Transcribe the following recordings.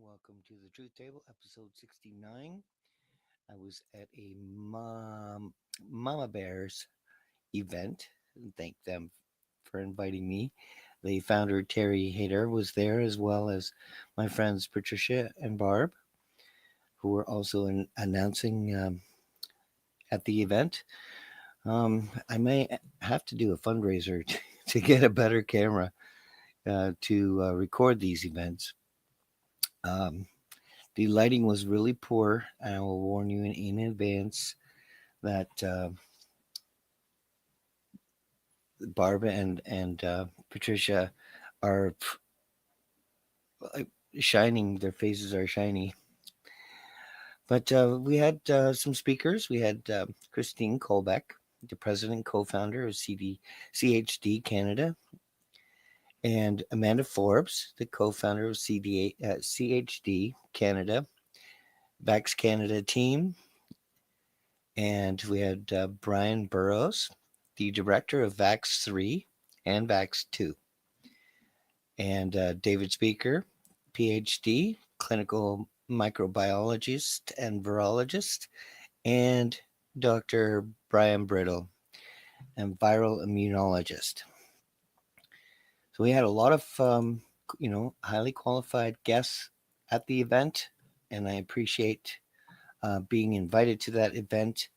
welcome to the Truth Table, episode 69. I was at a Mama Bears event, and thank them for inviting me. The founder, Terry Hayter, was there, as well as my friends Patricia and Barb, who were also announcing at the event. I may have to do a fundraiser to get a better camera to record these events. Um, The lighting was really poor, and I will warn you in advance that Barbara and Patricia are shining. Their faces are shiny. But we had some speakers. We had Christine Colbeck, the president co-founder of CHD Canada, and Amanda Forbes, the co-founder of CHD Canada, Vaxxed Canada team, and we had Brian Burrows, the director of Vax 3 and Vax 2, and David Speaker, PhD, clinical microbiologist and virologist, and Dr. Brian Brittle, and viral immunologist. So we had a lot of, highly qualified guests at the event, and I appreciate being invited to that event,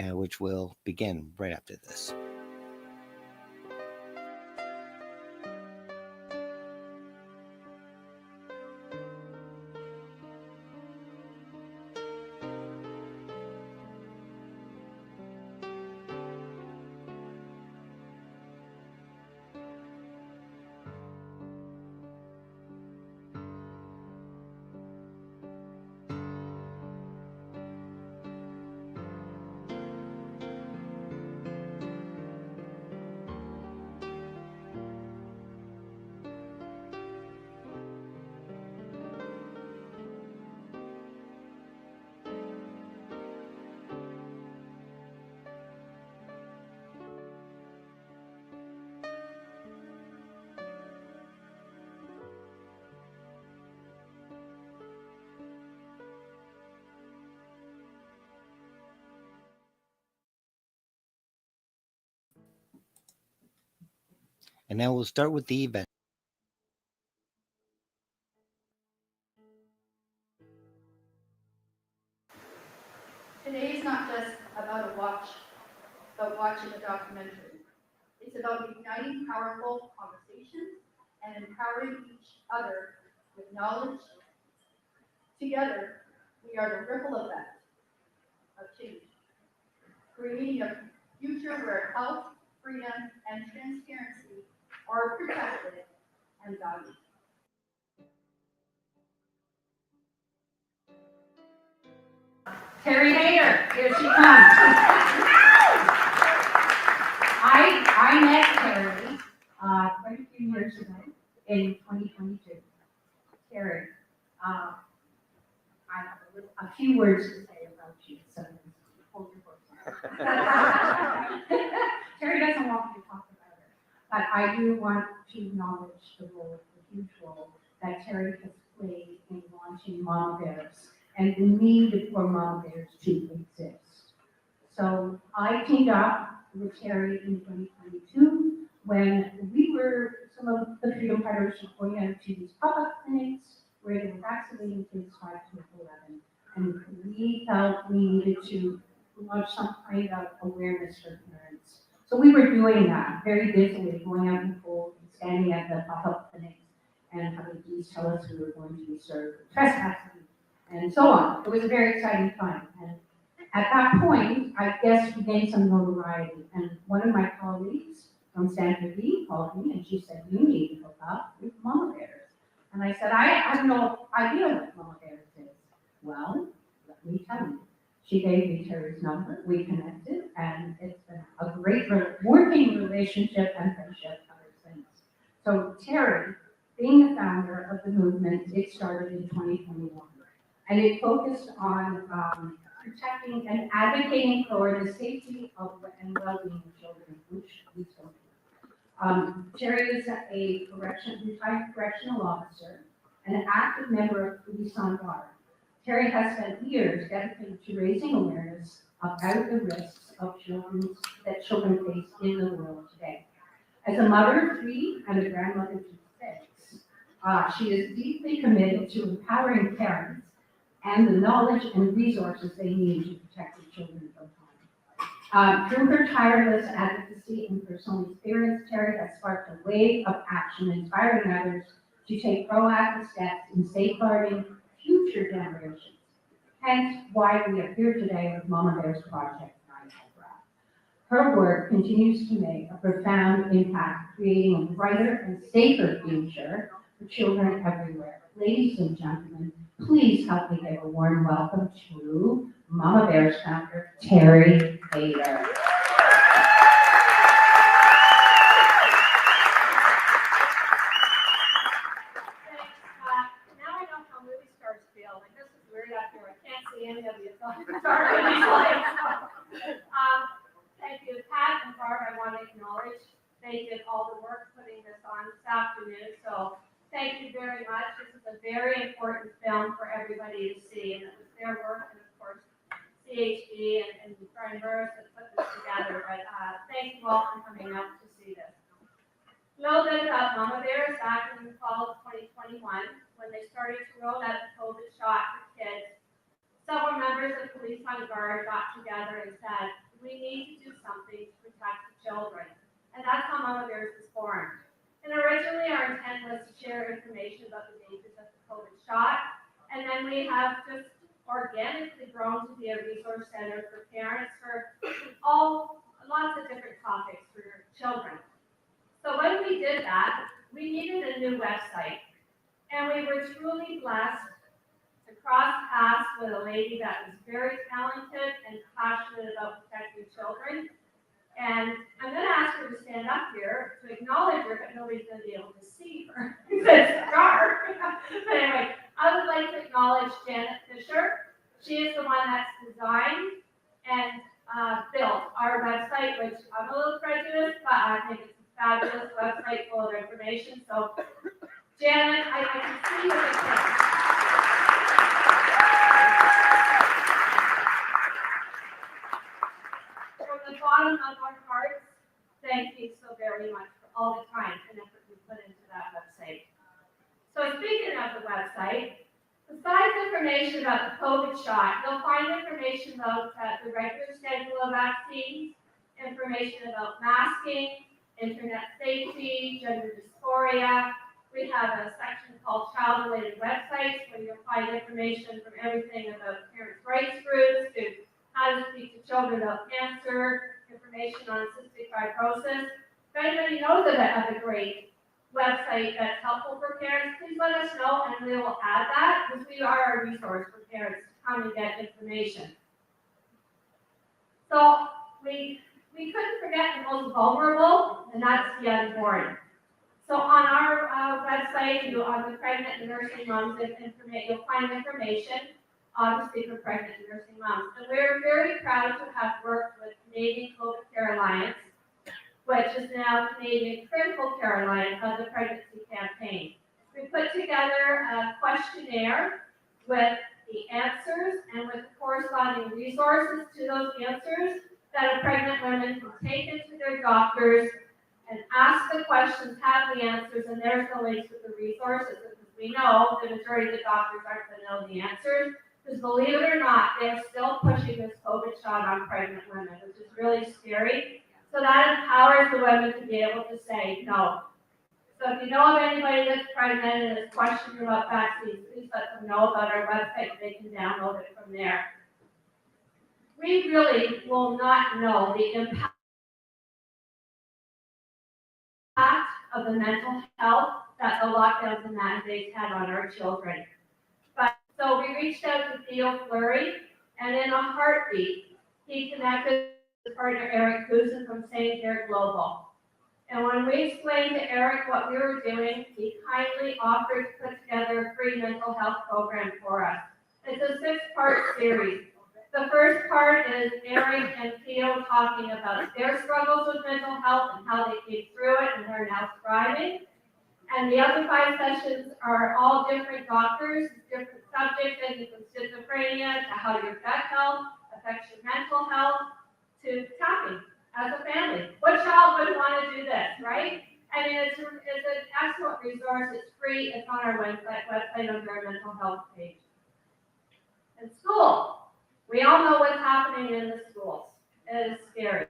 which will begin right after this. And now we'll start with the event. Today is not just about watching a documentary. It's about igniting powerful conversations and empowering each other with knowledge. Together, we are the ripple effect of change, creating a future where health, freedom, and transparency are protected and valued. Terry Hayter, here she comes. I met Terry quite a few years ago in 2022. Terry, I have a few words to say about you, so hold your horses. Terry doesn't want me to talk about her, but I do want to acknowledge the huge role that Terry has played in launching Mama Bears and the need for Mama Bears to exist. So I teamed up with Terry in 2022 when we were some of the freedom fighters were going out to these pop-up clinics where they were vaccinating kids 5 to 11. And we felt we needed to launch some kind of awareness for parents. So we were doing that very busily, going out in the cold, standing at the pop-up clinics and having police tell us we were going to be served with trespassing and so on. It was a very exciting time. And at that point, I guess we gained some notoriety. And one of my colleagues from Santa Fe called me and she said, you need to hook up with Mama Bears. And I said, I have no idea what Mama Bears is. Well, let me tell you. She gave me Terry's number, we connected, and it's been a great working relationship and friendship ever since. So Terry, being the founder of the movement, it started in 2021. And it focused on protecting and advocating for the safety of and well-being of children, which we still do. Terry is a retired correctional officer, an active member of Police on Guard. Terry has spent years dedicated to raising awareness about the risks that children face in the world today. As a mother of 3 and a grandmother to 6, she is deeply committed to empowering parents and the knowledge and resources they need to protect their children from harm. Through her tireless advocacy and personal experience, Terry has sparked a wave of action, inspiring others to take proactive steps in safeguarding future generations. Hence why we are here today with Mama Bear's Project Niagara. Her work continues to make a profound impact, creating a brighter and safer future for children everywhere. Ladies and gentlemen, please help me give a warm welcome to Mama Bear's founder, Terry Bader. Any of you. Thank you, Pat and Barb. I want to acknowledge they did all the work putting this on this afternoon. So thank you very much. This is a very important film for everybody to see, and it was their work, and of course CHD and Brian Burris that put this together. But thank you all for coming out to see this. A little bit about Mama Bears. Back in the fall of 2021, when they started to roll out the COVID shot for kids, several members of Police on Guard got together and said, we need to do something to protect the children. And that's how Mama Bears was formed. And originally our intent was to share information about the dangers of the COVID shot. And then we have just organically grown to be a resource center for parents for lots of different topics for children. So when we did that, we needed a new website. And we were truly blessed to cross paths with a lady that was very talented and passionate about protecting children. And I'm going to ask her to stand up here to acknowledge her, but nobody's going to be able to see her. It's dark. But anyway, I would like to acknowledge Janet Fisher. She is the one that's designed and built our website, which I'm a little prejudiced, but I think it's a fabulous website full of information. So, Janet, I can see you. From the bottom of our hearts, thank you so very much for all the time and effort you put into that website. So speaking of the website, besides information about the COVID shot, you'll find information about the regular schedule of vaccines, information about masking, internet safety, gender dysphoria. We have a section called child-related websites where you'll find information from everything about parents' rights groups to how to speak to children about cancer, information on cystic fibrosis. If anybody knows of a great website that's helpful for parents, please let us know and we will add that because we are a resource for parents to come and get information. So we couldn't forget the most vulnerable, and that's the unborn. So on our website, on the pregnant and nursing moms, you'll find information, obviously for pregnant and nursing moms. And we're very proud to have worked with Canadian COVID Care Alliance, which is now Canadian Critical Care Alliance of the Pregnancy Campaign. We put together a questionnaire with the answers and with the corresponding resources to those answers that a pregnant woman can take into their doctors and ask the questions, have the answers, and there's the links with the resources, because we know the majority of the doctors aren't going to know the answers, because believe it or not, they're still pushing this COVID shot on pregnant women, which is really scary. So that empowers the women to be able to say no. So if you know of anybody that's pregnant and is questioning about vaccines, please let them know about our website. They can download it from there. We really will not know the impact of the mental health that the lockdowns and mandates had on our children. But so we reached out to Theo Fleury, and in a heartbeat, he connected with partner Eric Cousin from St. Clair Global. And when we explained to Eric what we were doing, he kindly offered to put together a free mental health program for us. It's a 6-part series. The first part is Eric and Theo talking about their struggles with mental health and how they came through it and they're now thriving. And the other 5 sessions are all different doctors, different subjects, and from schizophrenia to how your gut health affects your mental health to tapping as a family. What child would want to do this, right? I mean, it's an excellent resource. It's free. It's on our website under our mental health page. And school. We all know what's happening in the schools. It is scary.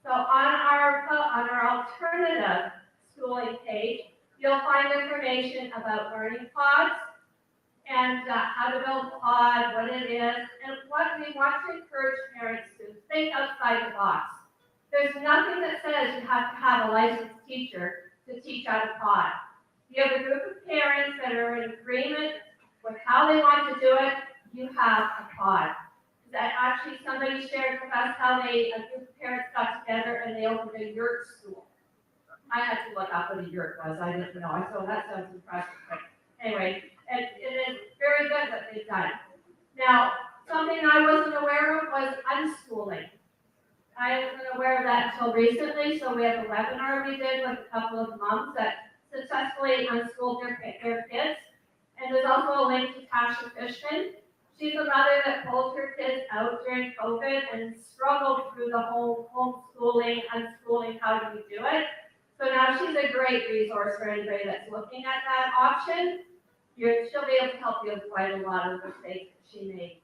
So on our alternative schooling page, you'll find information about learning pods and how to build a pod, what it is, and what we want to encourage parents to think outside the box. There's nothing that says you have to have a licensed teacher to teach out a pod. If you have a group of parents that are in agreement with how they want to do it, you have a pod. That actually somebody shared with us how a group of parents got together and they opened a yurt school. I had to look up what a yurt was. I didn't know. I thought that sounds impressive. But anyway, it is very good what they've done. Now, something I wasn't aware of was unschooling. I wasn't aware of that until recently, so we have a webinar we did with a couple of moms that successfully unschooled their kids. And there's also a link to Tasha Fishman. She's a mother that pulled her kids out during COVID and struggled through the whole homeschooling, unschooling, how do we do it? So now she's a great resource for anybody that's looking at that option. She'll be able to help you avoid a lot of the mistakes that she made.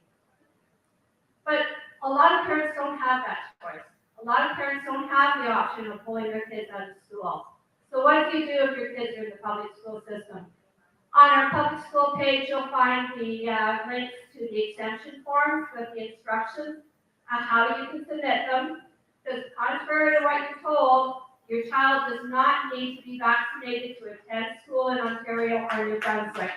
But a lot of parents don't have that choice. A lot of parents don't have the option of pulling their kids out of school. So what do you do if your kids are in the public school system? On our public school page, you'll find the links to the exemption forms with the instructions on how you can submit them. Because contrary to what you're told, your child does not need to be vaccinated to attend school in Ontario or New Brunswick.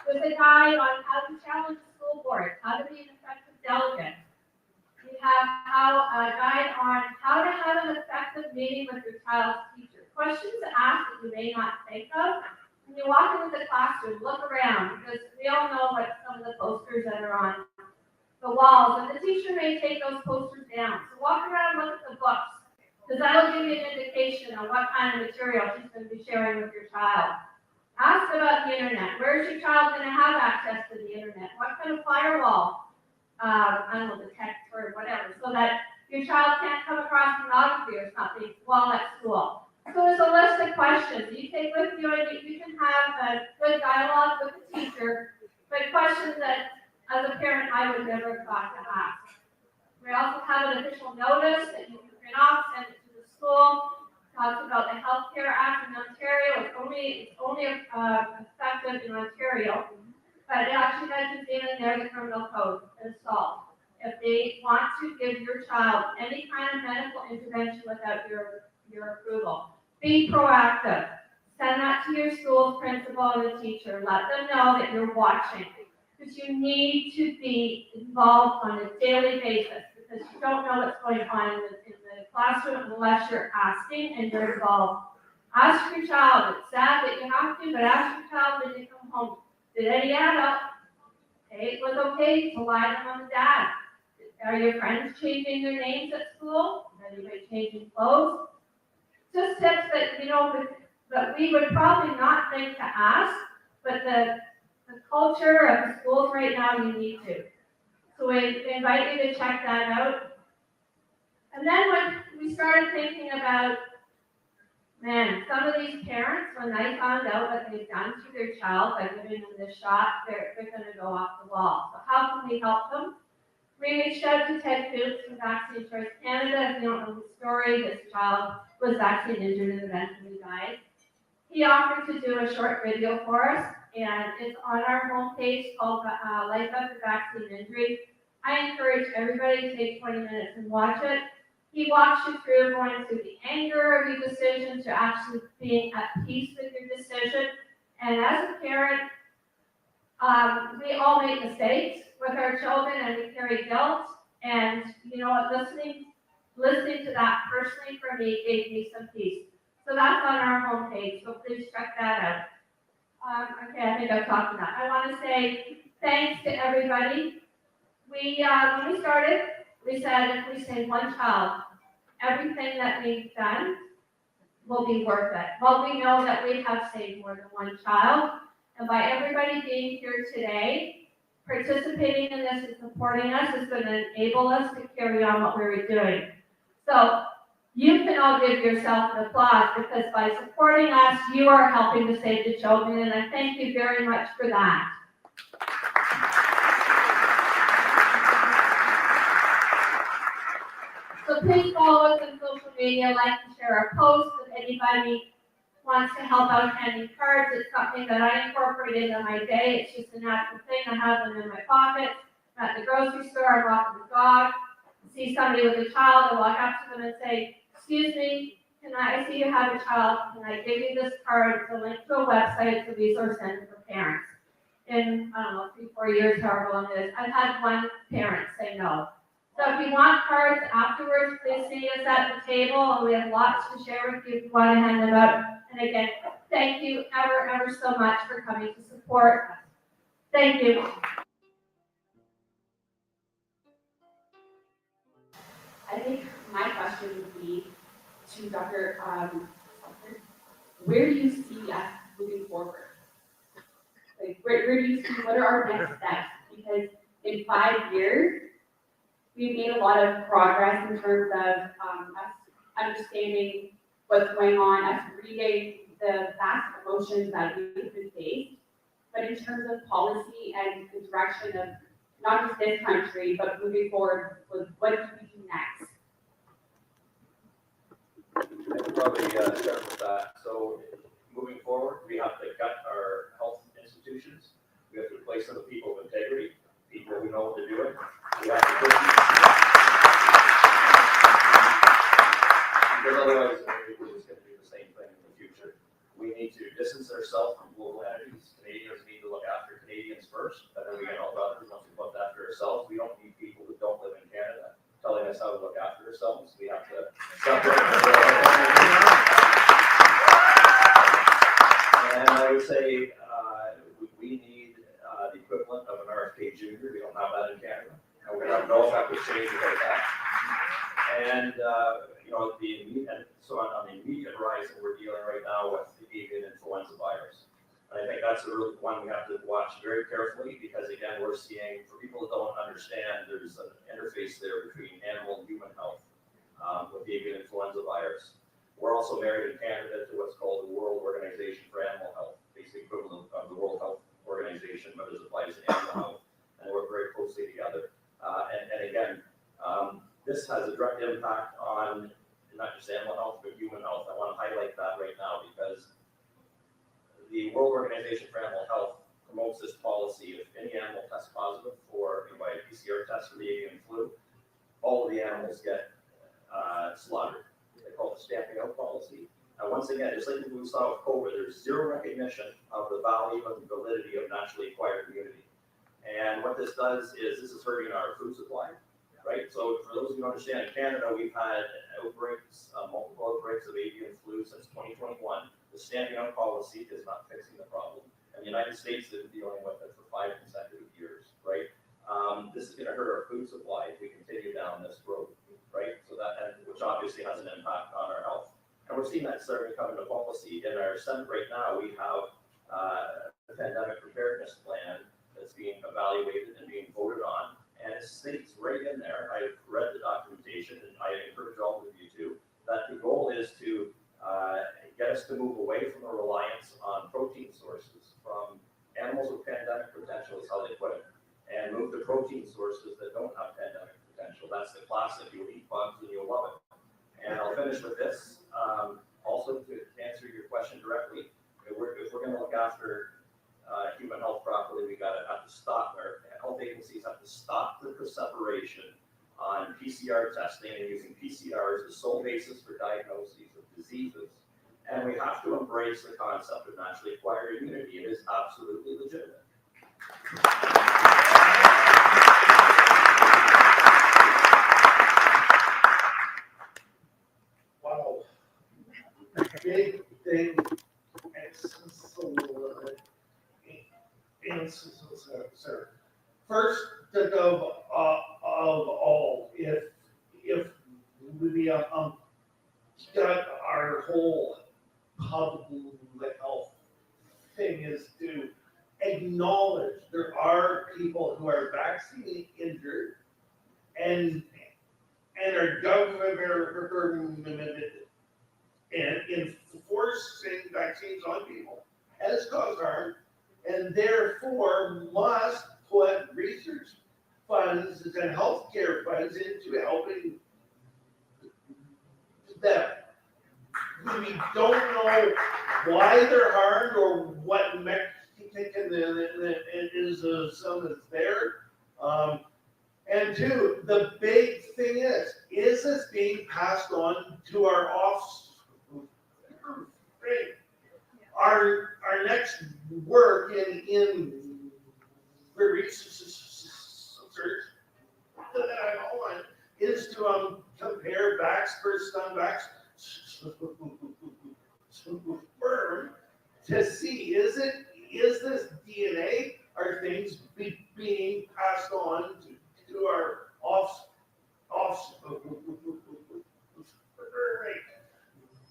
There's a guide on how to challenge the school board, how to be an effective delegate. We have a guide on how to have an effective meeting with your child's teacher. Questions to ask that you may not think of. When you walk into the classroom, look around, because we all know what some of the posters that are on the walls, and the teacher may take those posters down. So walk around and look at the books, because that'll give you an indication on what kind of material she's going to be sharing with your child. Ask about the internet. Where's your child going to have access to the internet? What kind of firewall? I don't know, the text or whatever, so that your child can't come across pornography or something while at school. So there's a list of questions you take with you, and you can have a good dialogue with the teacher, but questions that, as a parent, I would never have thought to ask. We also have an official notice that you can print off, send it to the school. Talks about the Health Care Act in Ontario. It's only effective in Ontario. But it actually mentions in there the criminal code installed. If they want to give your child any kind of medical intervention without your approval, be proactive. Send that to your school's principal and the teacher. Let them know that you're watching. Because you need to be involved on a daily basis, because you don't know what's going on in the classroom unless you're asking and you're involved. Ask your child. It's sad that you have to, but ask your child when you come home. Did any add up? Okay, it was okay to lie to mom and dad. Are your friends changing their names at school? Is anybody changing clothes? Just tips that that we would probably not think to ask, but the culture of the schools right now, you need to. So we invite you to check that out. And then when we started thinking about, man, some of these parents, when they found out what they've done to their child by giving them this shot, they're going to go off the wall. So how can we help them? We reached out to Ted Coots from Vaccine Choice Canada. If you don't know the story, this child was vaccine injured and eventually died. He offered to do a short video for us, and it's on our homepage called Life After Vaccine Injury. I encourage everybody to take 20 minutes and watch it. He walks you through going through the anger of your decision to actually being at peace with your decision. And as a parent, we all make mistakes with our children, and we carry guilt. And you know what, listening to that personally for me gave me some peace. So that's on our homepage, so please check that out. Okay, I think I've talked enough. I want to say thanks to everybody. When we started, we said if we save one child, everything that we've done will be worth it. Well, we know that we have saved more than one child, and by everybody being here today, participating in this and supporting us is going to enable us to carry on what we were doing. So you can all give yourself an applause because by supporting us, you are helping to save the children, and I thank you very much for that. So please follow us on social media, like and share our posts. If anybody wants to help out handing cards, it's something that I incorporate into my day. It's just a natural thing. I have them in my pocket. I'm at the grocery store, I'm walking the dog, see somebody with a child, I walk up to them and say, excuse me, I see you have a child, can I give you this card? It's a link to a website, it's a resource center for parents. In, I don't know, 3-4 years, however long it is, I've had one parent say no. So if you want cards afterwards, please see us at the table, and we have lots to share with you if you want to hand them out. And again, thank you ever so much for coming to support us. Thank you. I think my question would be to Dr. Where do you see us moving forward? Like, where do you see, what are our next steps? Because in 5 years, we've made a lot of progress in terms of us understanding what's going on, us reading the vast emotions that we've been faced. But in terms of policy and the direction of not just this country, but moving forward, with what do we do next? I can probably start with that. So moving forward, we have to cut our health institutions. We have to replace them with people of integrity, people who know what they're doing. We have to put because otherwise we're just going to do the same thing in the future. We need to distance ourselves from global entities. Canadians need to look after Canadians first, and then we can help others once we look after ourselves. We don't need people who don't live in Canada telling us how to look after ourselves. We have to separate. And I would say we need the equivalent of an RFK Jr. We don't have that in Canada. And we're going to have no effective change without that. And so on the immediate horizon, we're dealing right now with the avian influenza virus. And I think that's the one we have to watch very carefully because, again, we're seeing, for people that don't understand, there's an interface there between animal and human health with the avian influenza virus. We're also married in Canada to what's called the World Organization for Animal Health, basically equivalent of the World Health Organization, but as applies to animal health, and work very closely together. And again, this has a direct impact on not just animal health, but human health. I want to highlight that right now because the World Organization for Animal Health promotes this policy. If any animal tests positive by a PCR test for the avian flu, all of the animals get slaughtered. They call it the stamping out policy. And once again, just like we saw with COVID, there's zero recognition of the value and the validity of naturally acquired immunity. And what this does is this is hurting our food supply, right? So for those of you who understand, in Canada, we've had outbreaks, multiple outbreaks of avian flu since 2021. The stamping out policy is not fixing the problem. And the United States has been dealing with it for 5 consecutive years, right? This is going to hurt our food supply if we continue down this road, right? So which obviously has an impact on our health. And we're seeing that starting to come into policy. In our Senate right now, we have a pandemic preparedness plan that's being evaluated and being voted on. And it states right in there, I've read the documentation, and I encourage all of you to, that the goal is to get us to move away from the reliance on protein sources from animals with pandemic potential, is how they put it, and move to protein sources that don't have pandemic potential. That's the classic, you'll eat bugs and you'll love it. And I'll finish with this. Also, to answer your question directly, if we're going to look after human health properly, we have to stop, our health agencies have to stop the separation on PCR testing and using PCR as the sole basis for diagnoses of diseases. And we have to embrace the concept of naturally acquired immunity. It is absolutely legitimate. Wow. Big thing. Sir. First of all, if we is to acknowledge there are people who are vaccine injured and are government and enforcing vaccines on people has caused harm, and therefore must put research funds and healthcare funds into helping them. We don't know why they're harmed or what mechanism is there. And two, the big thing is this being passed on to our offspring? Our next work in research that I want is to compare vax versus unvax sperm to see is this DNA, are things being passed on to our offspring.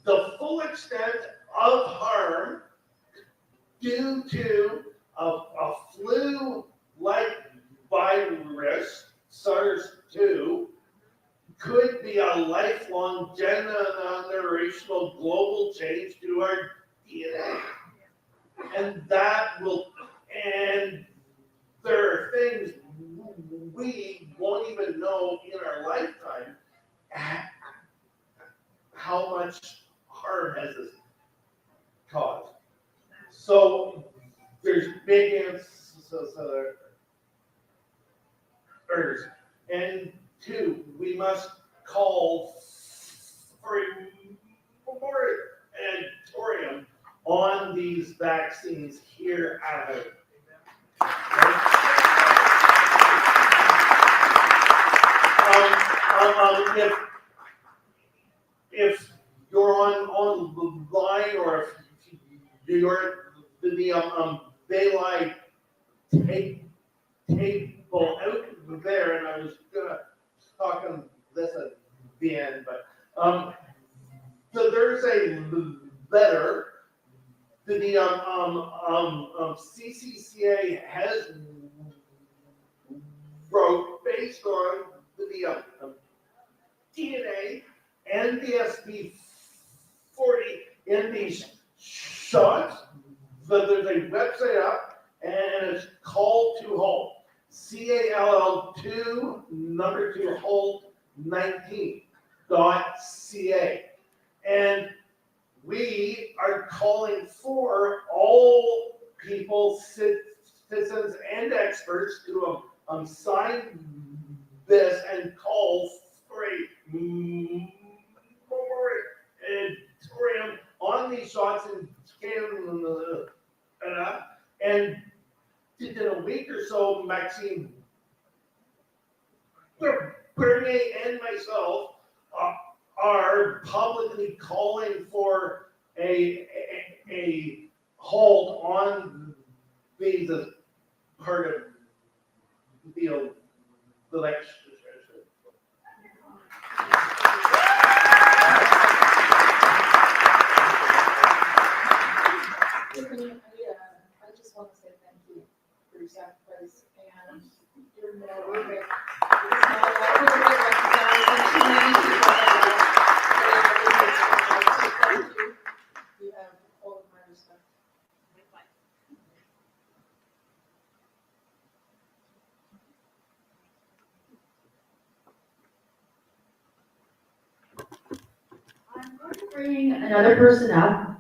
The full extent of harm due to a flu-like virus, SARS-2, could be a lifelong generational global change to our DNA. And there are things we won't even know in our lifetime how much harm has this caused. So there's big answers. And two, we must call for a moratorium on these vaccines here at home. If you're online or if you're the Baylite table out there, and I was gonna talk on this at the end, but so there's a letter that the CCCA has wrote based on the DNA and the SB40 in these shots. So there's a website up, and it's Call to Halt. CALL2 2 Halt 19.ca. And we are calling for all people, citizens, and experts to sign this and call for a moratorium on these shots in Canada. And in a week or so, Maxine Bernier and myself are publicly calling for a halt on these as part of the election. Tiffany, I just want to say thank you for your sacrifice and your work. You have all of my respect. I'm going to bring another person up,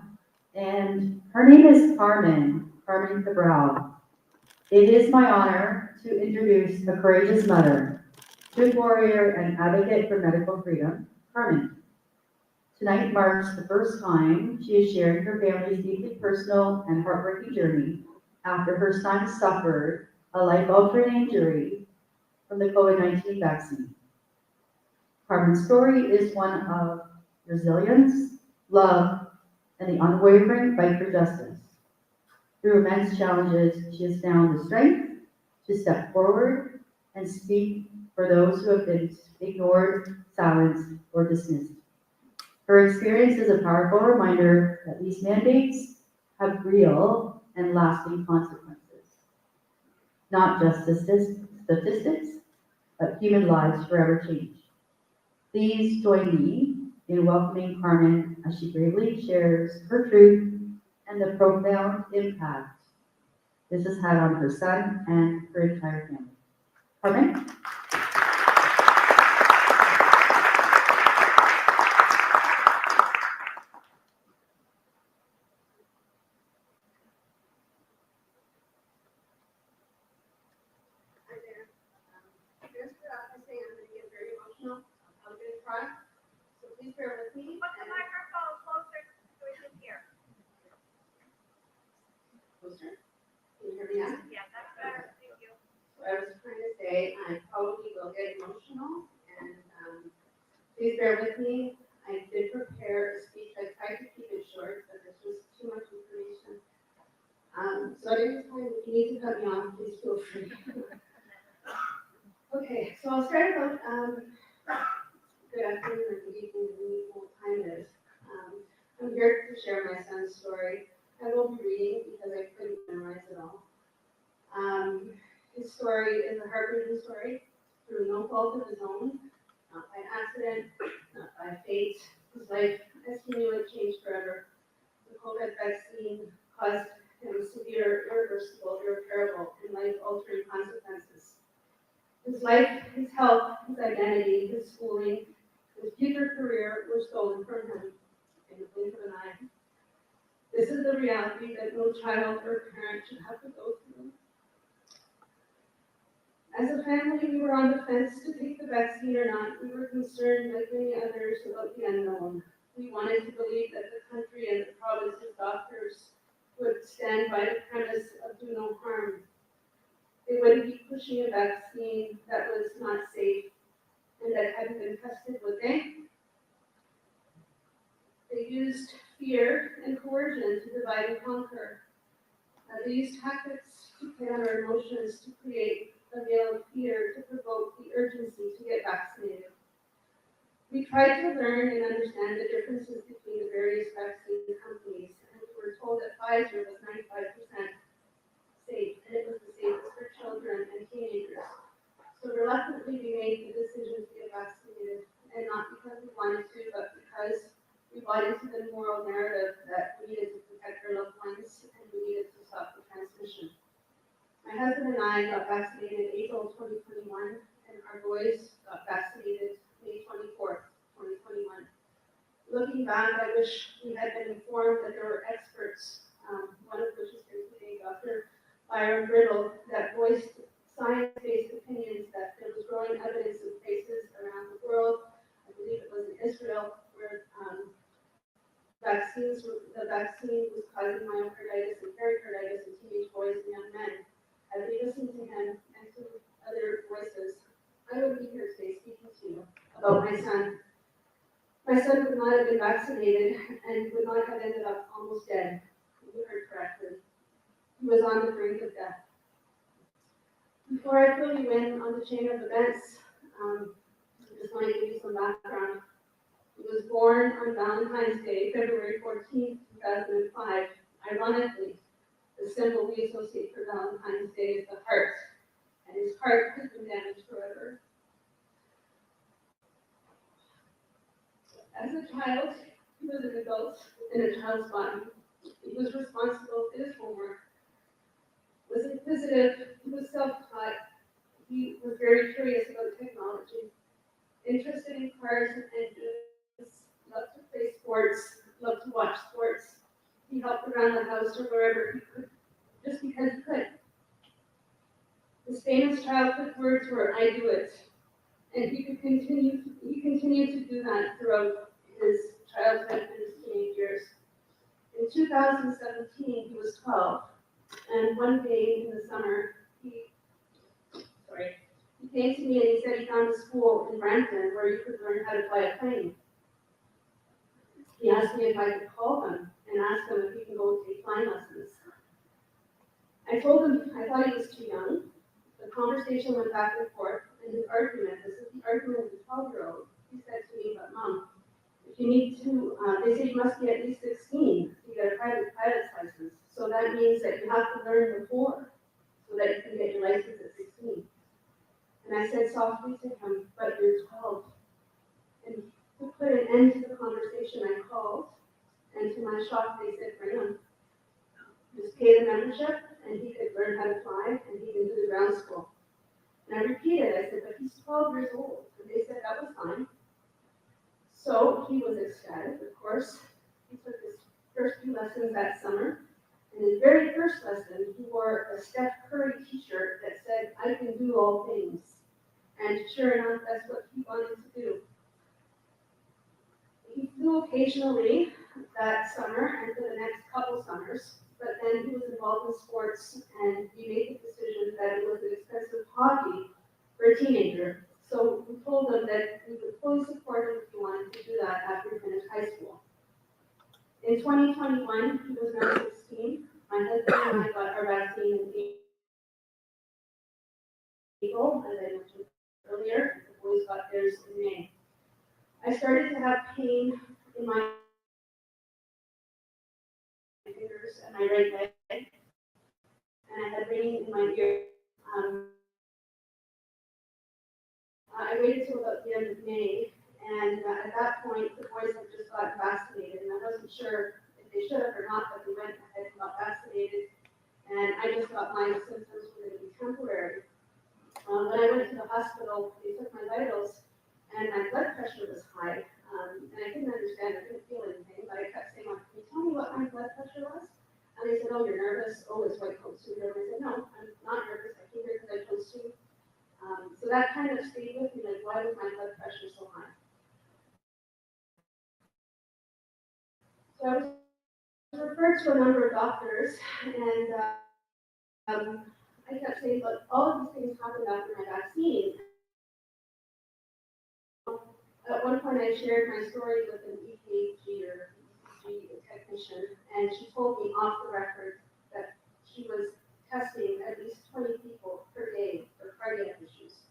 and her name is Carmen Cabral. It is my honor to introduce a courageous mother, truth warrior, and advocate for medical freedom, Carmen. Tonight marks the first time she is sharing her family's deeply personal and heartbreaking journey after her son suffered a life-altering injury from the COVID-19 vaccine. Carmen's story is one of resilience, love, and the unwavering fight for justice. Through immense challenges, she has found the strength to step forward and speak for those who have been ignored, silenced, or dismissed. Her experience is a powerful reminder that these mandates have real and lasting consequences. Not just statistics, but human lives forever changed. Please join me in welcoming Carmen as she bravely shares her truth and the profound impact this has had on her son and her entire family. Carmen? Just I say I'm going to get very emotional. I'm going to cry. So please bear with me. Put the microphone closer so we can hear. Closer. Can you hear me now? Yeah, that's better. Thank you. So I was trying to say, I probably will get emotional, and please bear with me. I did prepare a speech. I tried to keep it short, but there's just too much information. So at any time, if you need to cut me off, please feel free. Okay, so I'll start about, good afternoon or good evening, depending on what time it is. I'm here to share my son's story. I won't be reading because I couldn't memorize it all. His story is a heartbreaking story through no fault of his own, not by accident, not by fate. His life, as he knew it, changed forever. The COVID vaccine caused him severe, irreversible, irreparable, and life-altering consequences. His life, his health, his identity, his schooling, his future career were stolen from him in the blink of an eye. This is the reality that no child or parent should have to go through. As a family, we were on the fence to take the vaccine or not. We were concerned, like many others, about the unknown. We wanted to believe that the country and the province's doctors would stand by the premise of do no harm. They wouldn't be pushing a vaccine that was not safe and that hadn't been tested, would they? They used fear and coercion to divide and conquer. They used tactics to play on our emotions to create a veil of fear to provoke the urgency to get vaccinated. We tried to learn and understand the differences between the various vaccine companies, and we were told that Pfizer was 95% safe, and it was the safest for children and teenagers. So reluctantly, we made the decision to get vaccinated, and not because we wanted to, but because we bought into the moral narrative that we needed to protect our loved ones and we needed to stop the transmission. My husband and I got vaccinated April 2021, and our boys got vaccinated May 24th, 2021. Looking back, I wish we had been informed that there were experts, one of which is here today, Dr. Byron Brittle, that voiced science-based opinions that there was growing evidence in places around the world. I believe it was in Israel, where the vaccine was causing myocarditis and pericarditis in teenage boys and young men. As we listened to him and to other voices, I would be here today speaking to you about my son. My son would not have been vaccinated and would not have ended up almost dead. You heard correctly. He was on the brink of death. Before I fill you in on the chain of events, I just want to give you some background. He was born on Valentine's Day, February 14th, 2005. Ironically, the symbol we associate for Valentine's Day is the heart, and his heart has been damaged forever. As a child, he was an adult in a child's body. He was responsible for his homework, was inquisitive, he was self-taught, he was very curious about technology, interested in cars and engines, loved to play sports, loved to watch sports. He helped around the house or wherever he could, just because he could. His famous childhood words were, "I do it." And he continued to do that throughout his childhood and his teenage years. In 2017, he was 12, and one day in the summer, he came to me and he said he found a school in Brampton where you could learn how to fly a plane. He asked me if I could call them and ask them if he can go take flying lessons. I told him I thought he was too young. The conversation went back and forth, and his argument, this is the argument of the 12-year-old, he said to me, "But Mom, if you need to, they say you must be at least 16 to get a pilot's license. So So that means that you have to learn before, so that you can get your license at 16. And I said softly to him, but you're 12. And to put an end to the conversation, I called, and to my shock, they said, bring him. Just pay the membership, and he could learn how to fly, and he can do the ground school. And I repeated, I said, but he's 12 years old. And they said that was fine. So he was ecstatic, of course. He took his first few lessons that summer. And his very first lesson, he wore a Steph Curry t-shirt that said, I can do all things. And sure enough, that's what he wanted to do. He flew occasionally that summer and for the next couple summers, but then he was involved in sports and we made the decision that it was an expensive hobby for a teenager. So we told him that we would fully support him if he wanted to do that after he finished high school. In 2021, he was now 16. My husband and I got our vaccine in April, as I mentioned earlier. The boys got theirs in May. I started to have pain in my fingers and my right leg, and I had ringing in my ear. I waited till about the end of May, and at that point, the boys had just gotten vaccinated, and I wasn't sure if they should have or not, but they went ahead and got vaccinated, and I just thought my symptoms were going to be temporary. When I went to the hospital, they took my vitals, and my blood pressure was high, and I didn't understand, I didn't feel anything, but I kept saying, well, can you tell me what my blood pressure was? And they said, oh, you're nervous, oh, it's white coat syndrome. I said, no, I'm not nervous, I came here because I chose to. So that kind of stayed with me, like, why was my blood pressure so high? So I was referred to a number of doctors, and I kept saying, but all of these things happened after my vaccine. At one point, I shared my story with an EKG or EKG technician, and she told me off the record that she was testing at least 20 people per day for cardiac issues.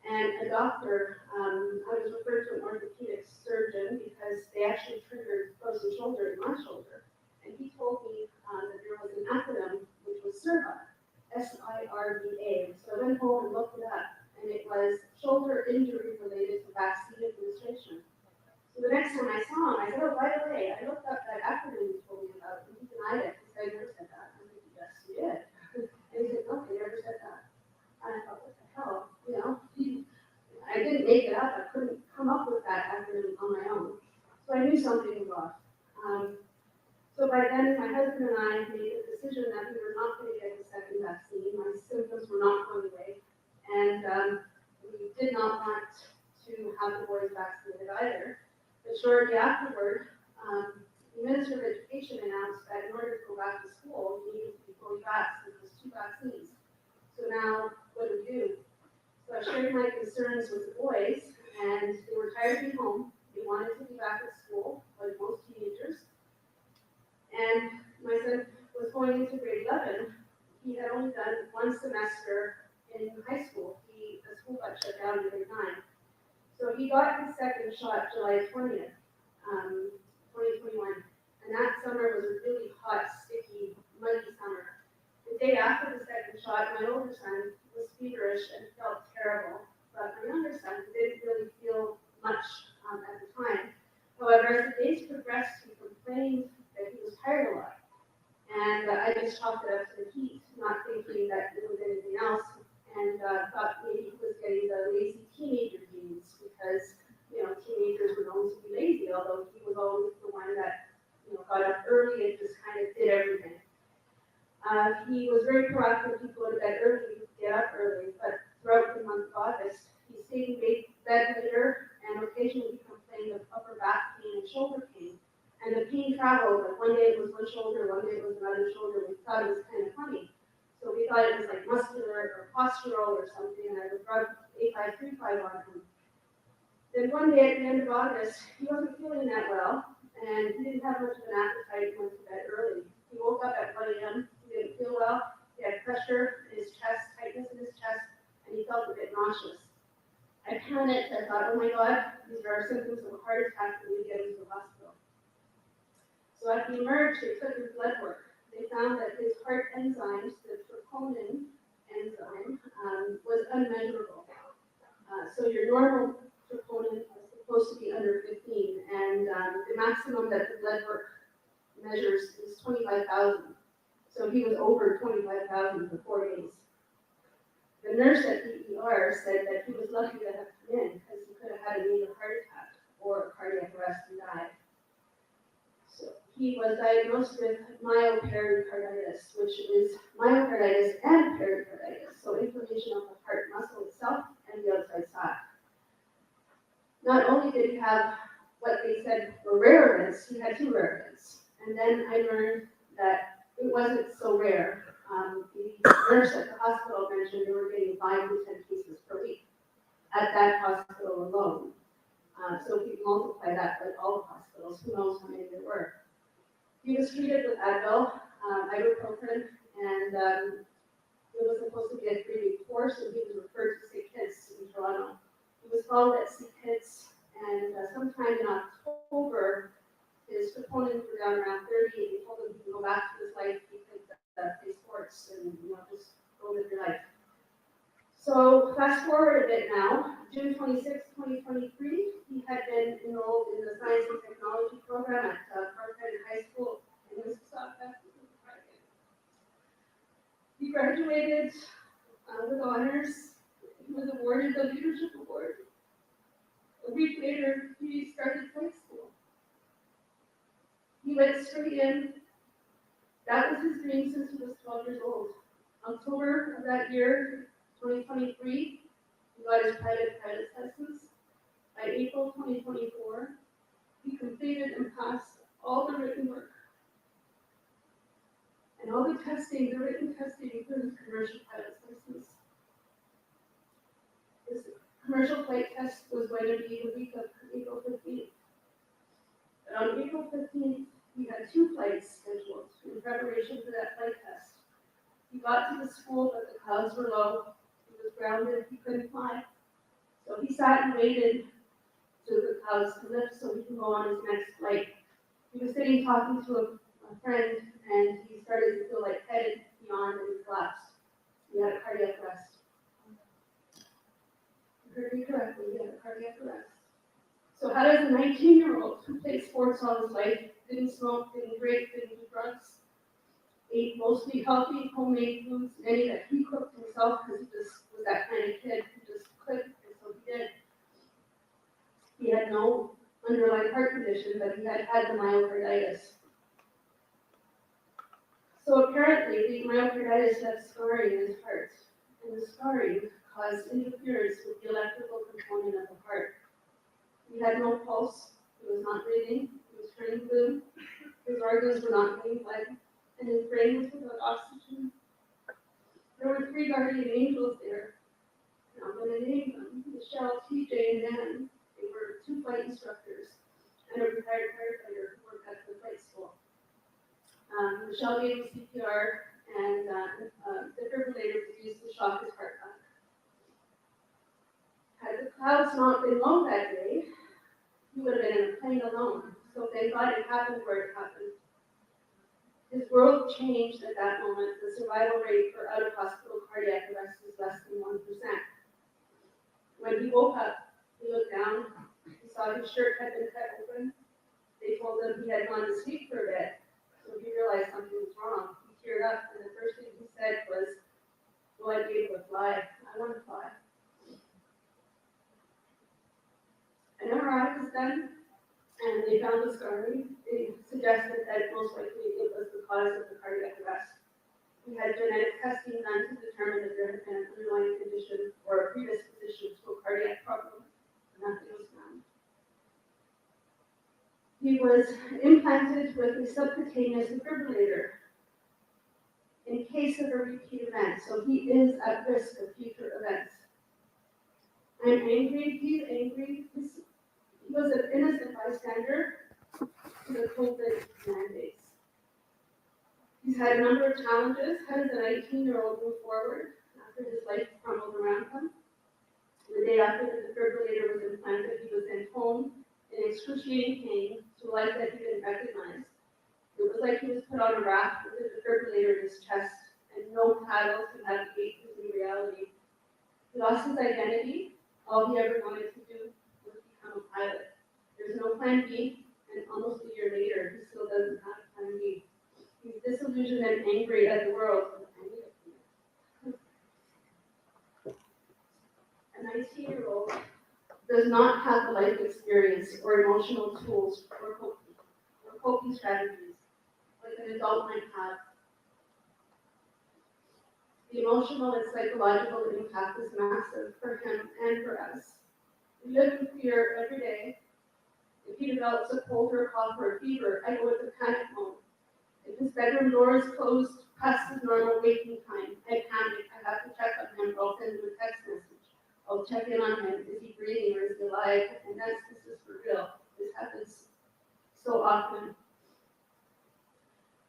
And a doctor, I was referred to an orthopedic surgeon because they actually triggered frozen shoulder in my shoulder. And he told me that there was an acronym which was SIRVA, SIRVA. So I went home and looked it up, and it was shoulder injury related to vaccine administration. So the next time I saw him, I said, oh, by the way, I looked up that acronym you told me about, and he denied it. He said, I never said that. I said, yes, you did. And he said, no, I never said that. And I thought, what the hell, you know? I didn't make it up. I couldn't come up with that acronym on my own. So I knew something was off. So by then, my husband and I made the decision that we were not going to get the second vaccine. My symptoms were not going away. And we did not want to have the boys vaccinated either. But shortly afterward, the Minister of Education announced that in order to go back to school, you needed to be fully vaccinated. It was 2 vaccines. So now, what do we do? So I shared my concerns with the boys, and they were tired of being home. They wanted to be back at school, like most teenagers. And my son was going into grade 11. He had only done 1 semester in high school. The school got shut down in grade 9. So he got his second shot July 20th, 2021. And that summer was a really hot, sticky, muggy summer. The day after the second shot, my older son was feverish and felt terrible. But my younger son didn't really feel much at the time. However, as the days progressed, he complained that he was tired a lot. And I just chalked it up to the heat, not thinking that it was anything else. And thought maybe he was getting the lazy teenager genes because, you know, teenagers were known to be lazy, although he was always the one that, you know, got up early and just kind of did everything. He was very proactive. He'd go to bed early, he'd get up early, but throughout the month of August, he stayed in bed later, and occasionally he complained of upper back pain and shoulder pain. And the pain traveled, like one day it was one shoulder, one day it was another shoulder. We thought it was kind of funny. So we thought it was like muscular or postural or something, and I would rub A535 on him. Then one day at the end of August, he wasn't feeling that well, and he didn't have much of an appetite. He went to bed early. He woke up at 1 a.m., he didn't feel well, he had pressure in his chest, tightness in his chest, and he felt a bit nauseous. I panicked. I thought, oh my God, these are symptoms of a heart attack, and we get him to the hospital. So at the emerge, they took his blood work. they found that his heart enzymes, the troponin enzyme, was unmeasurable. So your normal troponin is supposed to be under 15, and the maximum that the blood work measures is 25,000. So he was over 25,000 for 4 days. The nurse at the ER said that he was lucky to have come in because he could have had a major heart attack or a cardiac arrest and died. So he was diagnosed with myopericarditis, which is myocarditis and pericarditis, so inflammation of the heart muscle itself and the outside side. Not only did he have what they said were rare events, he had 2 rare events. And then I learned that it wasn't so rare. The nurse at the hospital mentioned they were getting 5 to 10 cases per week at that hospital alone. So if you multiply that with all the hospitals, who knows how many there were. He was treated with Advil, ibuprofen, and it was supposed to be a 3-week course, and he was referred to St. Kitts in Toronto. He was followed at St. Kitts, and sometime in October, his troponins were down around 30, and they told him he could go back to his life, he could play sports, and just go live your life. So fast forward a bit now, June 26, 2023, he had been enrolled in the Science and Technology program at Parkhead High School in Mississauga. He graduated with honors. He was awarded the Leadership Award. A week later, he started high school. He went straight in. That was his dream since he was 12 years old. October of that year, 2023, he got his private license. By April 2024, he completed and passed all the written work. And all the testing, the written testing for his commercial pilot license. His commercial flight test was going to be the week of April 15th. But on April 15th, he had 2 flights scheduled in preparation for that flight test. He got to the school, but the clouds were low. He was grounded, he couldn't fly. So he sat and waited till the clouds to lift so he can go on his next flight. He was sitting talking to a friend, and he started to feel like headed beyond, and he collapsed. He had a cardiac arrest. You heard me correctly, he had a cardiac arrest. So how does a 19-year-old who played sports all his life, didn't smoke, didn't drink, didn't do drugs, ate mostly healthy homemade foods, many that he cooked himself because he just was that kind of kid who just could, and so he did. He had no underlying heart condition, but he had had the myocarditis. So apparently, the myocarditis left scarring in his heart, and the scarring caused interference with the electrical component of the heart. He had no pulse, he was not breathing, he was turning blue, his organs were not getting blood, and his brain was without oxygen. There were 3 guardian angels there. Now I'm going to name them: Michelle, TJ, and Dan. They were 2 flight instructors and a retired firefighter who worked at the flight school. Michelle gave him CPR, and the defibrillator was used to shock his heart back. Had the clouds not been low that day, he would have been in a plane alone. So thank God it happened where it happened. His world changed at that moment. The survival rate for out-of-hospital cardiac arrest is less than 1%. When he woke up, he looked down, he saw his shirt had been cut open. They told him he had gone to sleep for a bit, so he realized something was wrong. He teared up, and the first thing he said was, "Will I be able to fly? I want to fly." An MRI was done, and they found the scarring. They suggested that most likely it was the cause of the cardiac arrest. We had genetic testing done to determine if there had been an underlying condition or a predisposition to a cardiac problem, and nothing was found. He was implanted with a subcutaneous defibrillator in case of a repeat event, so he is at risk of future events. I'm angry, he's angry. He was an innocent bystander to the COVID mandates. He's had a number of challenges. How does a 19-year-old move forward after his life crumbled around him? The day after the defibrillator was implanted, he was sent home in excruciating pain to a life that he didn't recognize. It was like he was put on a raft with a defibrillator in his chest and no paddle to navigate his new reality. He lost his identity. All he ever wanted to do was become a pilot. There's no plan B, and almost a year later, he still doesn't have a plan B. He's disillusioned and angry at the world. A 19-year-old does not have the life experience or emotional tools or coping strategies like an adult might have. The emotional and psychological impact is massive for him and for us. We live in fear every day. If he develops a cold or a cough or a fever, I go into panic mode. If his bedroom door is closed past his normal waking time, I panic. I have to check on him, or I'll send him a text message. I'll check in on him. Is he breathing or is he alive? And this is for real. This happens so often.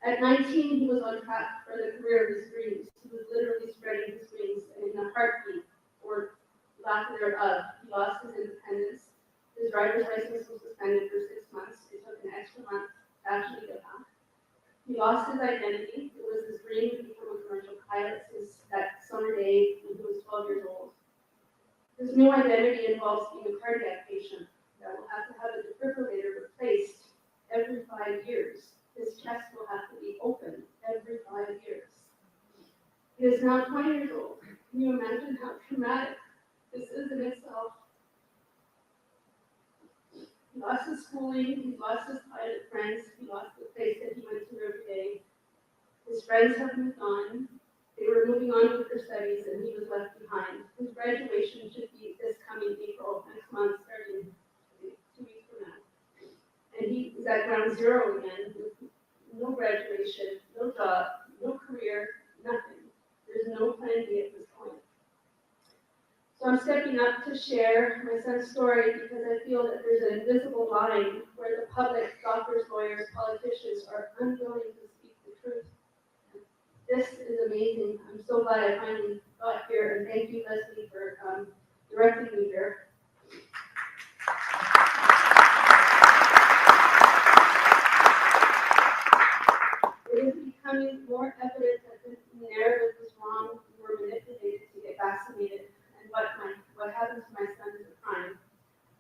At 19, he was on track for the career of his dreams. He was literally spreading his wings, and in a heartbeat, or lack thereof, he lost his independence. His driver's license was suspended for 6 months. It took an extra month to actually get back. He lost his identity. It was his dream to become a commercial pilot since that summer day when he was 12 years old. His new identity involves being a cardiac patient that will have to have a defibrillator replaced every 5 years. His chest will have to be opened every 5 years. He is now 20 years old. Can you imagine how traumatic this is in itself? He lost his schooling, he lost his pilot friends, he lost the place that he went to every day. His friends have moved on. They were moving on with their studies and he was left behind. His graduation should be this coming April, next month, starting 2 weeks from now. And he is at ground zero again, with no graduation, no job, no career, nothing. There's no plan B at this point. So I'm stepping up to share my son's story because I feel that there's an invisible line where the public, doctors, lawyers, politicians are unwilling to speak the truth. This is amazing. I'm so glad I finally got here, and thank you, Leslie, for directing me here. It is becoming more evident that the narrative was wrong. We were manipulated to get vaccinated. What happened to my son is a crime.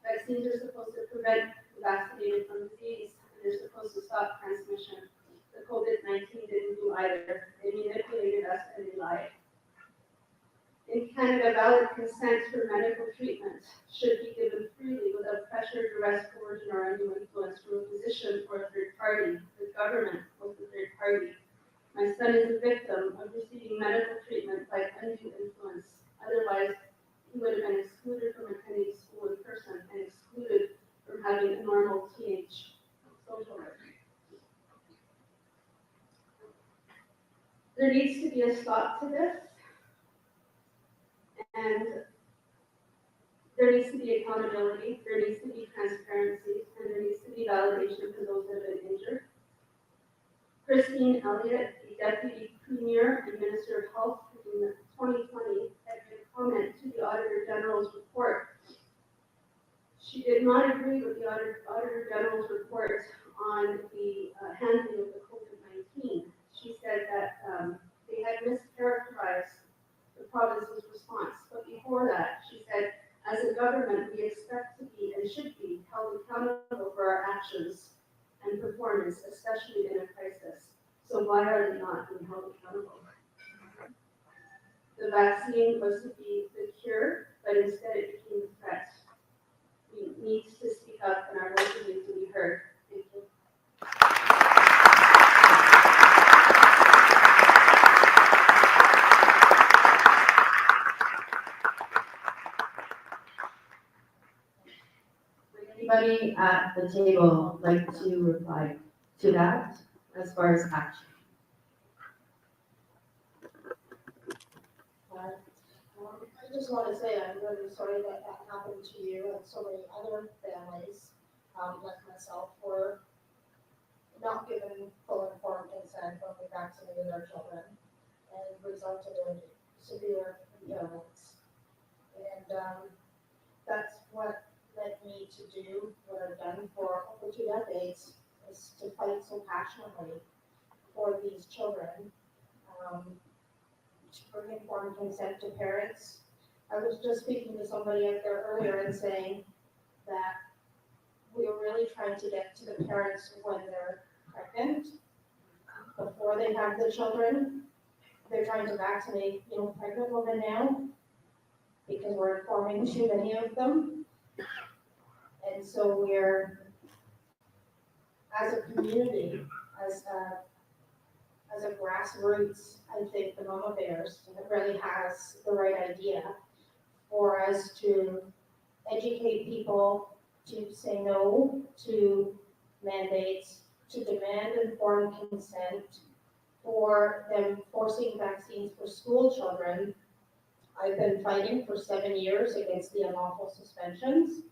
Vaccines are supposed to prevent the vaccinated from disease, and they're supposed to stop transmission. The COVID-19 didn't do either. They manipulated us and they lied. In Canada, valid consent for medical treatment should be given freely without pressure, duress, coercion, or undue influence from a physician or a third party. The government was the third party. My son is a victim of receiving medical treatment by undue influence. Otherwise, he would have been excluded from attending school in person and excluded from having a normal teenage social life. There needs to be a stop to this, and there needs to be accountability, there needs to be transparency, and there needs to be validation for those that have been injured. Christine Elliott, the Deputy Premier and Minister of Health in 2020, had made a comment to the Auditor General's report. She did not agree with the Auditor General's report on the handling of the COVID-19. She said that they had mischaracterized the province's response. But before that, she said, as a government, we expect to be and should be held accountable for our actions and performance, especially in a crisis. So why are they not being held accountable? The vaccine was to be the cure, but instead it became a threat. We need to speak up and our voices need to be heard. Thank you. Would anybody at the table like to reply to that as far as action? I just want to say I'm really sorry that that happened to you and so many other families, like myself, were not given full informed consent when we vaccinated our children and resulted in severe impairments. And that's what led me to do what I've done for over 2 decades, is to fight so passionately for these children, to bring informed consent to parents. I was just speaking to somebody out there earlier and saying that we're really trying to get to the parents when they're pregnant, before they have the children. They're trying to vaccinate, pregnant women now, because we're informing too many of them. And so we're, as a community, as a grassroots, I think the Mama Bears really has the right idea for us to educate people, to say no to mandates, to demand informed consent, for them forcing vaccines for school children. I've been fighting for 7 years against the unlawful suspensions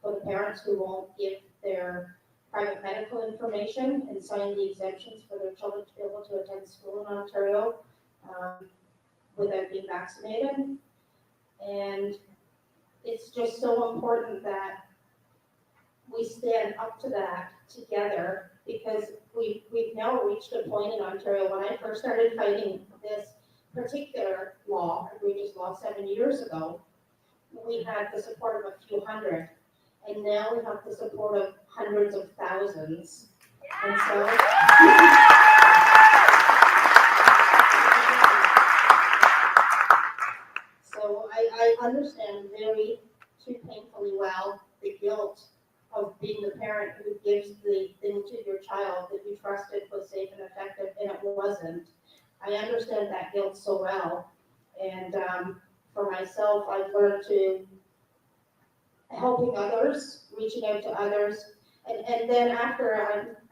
for the parents who won't give their private medical information and sign the exemptions for their children to be able to attend school in Ontario without being vaccinated. And it's just so important that we stand up to that together, because we've now reached a point in Ontario. When I first started fighting this particular law, egregious law 7 years ago, we had the support of a few hundred, and now we have the support of hundreds of thousands. And so I understand very too painfully well the guilt of being the parent who gives the thing to your child that you trusted was safe and effective, and it wasn't. I understand that guilt so well. And for myself, I've learned to helping others, reaching out to others. And then after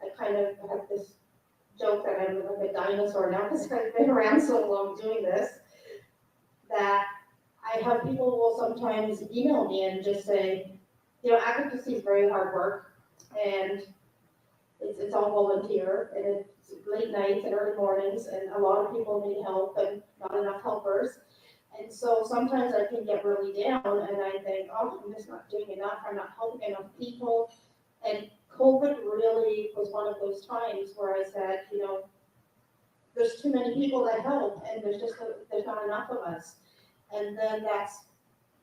I kind of have this joke that I'm like a dinosaur now, because I've been around so long doing this, that I have people who will sometimes email me and just say, advocacy is very hard work, and it's all volunteer, and it's late nights and early mornings, and a lot of people need help and not enough helpers. And so sometimes I can get really down, and I think, oh, I'm just not doing enough, I'm not helping enough people. And COVID really was one of those times where I said, there's too many people that help, and there's not enough of us. And then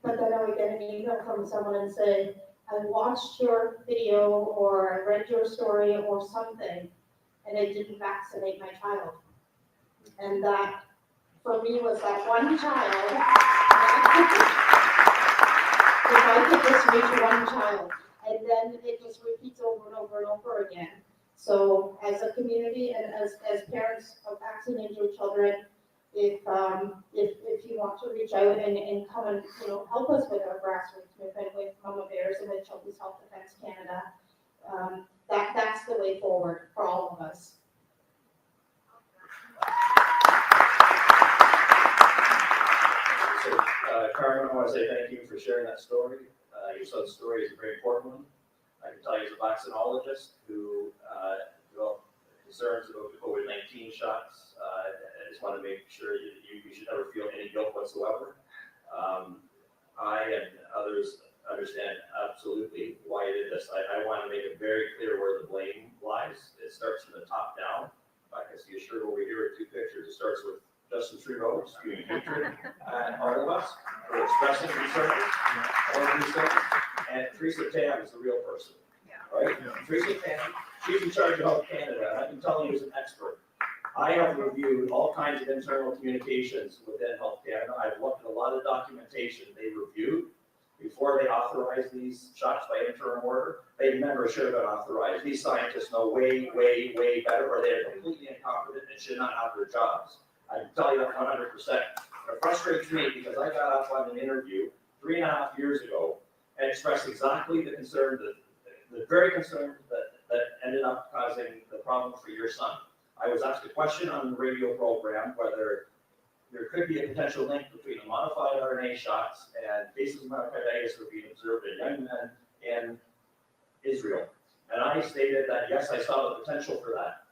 but then I would get an email from someone and say, I watched your video, or I read your story or something, and I didn't vaccinate my child. And that, for me, was that one child. If I could just reach one child, and then it just repeats over and over and over again. So as a community and as parents of vaccinated children, if you want to reach out and come and help us with our grassroots movement with Mama Bears and with Children's Health Defence Canada, that's the way forward for all of us. So, Carmen, I want to say thank you for sharing that story. Your son's story is a very important one. I can tell you as a vaccinologist who developed concerns about the COVID-19 shots, I just want to make sure you should never feel any guilt whatsoever. I and others understand absolutely why you did this. I want to make it very clear where the blame lies. It starts from the top down. I can see a shirt over here with two pictures. It starts with Justin Trudeau spewing hatred at all of us for expressing concerns over these things. And Theresa Tam is the real person, right? Theresa Tam, she's in charge of Health Canada, and I can tell you as an expert, I have reviewed all kinds of internal communications within Health Canada. I've looked at a lot of documentation they reviewed before they authorized these shots by interim order. They never should have been authorized. These scientists know way, way, way better, or they're completely incompetent and should not have their jobs. I can tell you that 100%. It frustrates me because I got up on an interview 3.5 years ago and expressed exactly the concern, the very concern that ended up causing the problem for your son. I was asked a question on the radio program whether there could be a potential link between the modified RNA shots and cases of myocarditis were being observed in young men in Israel. And I stated that, yes, I saw the potential for that.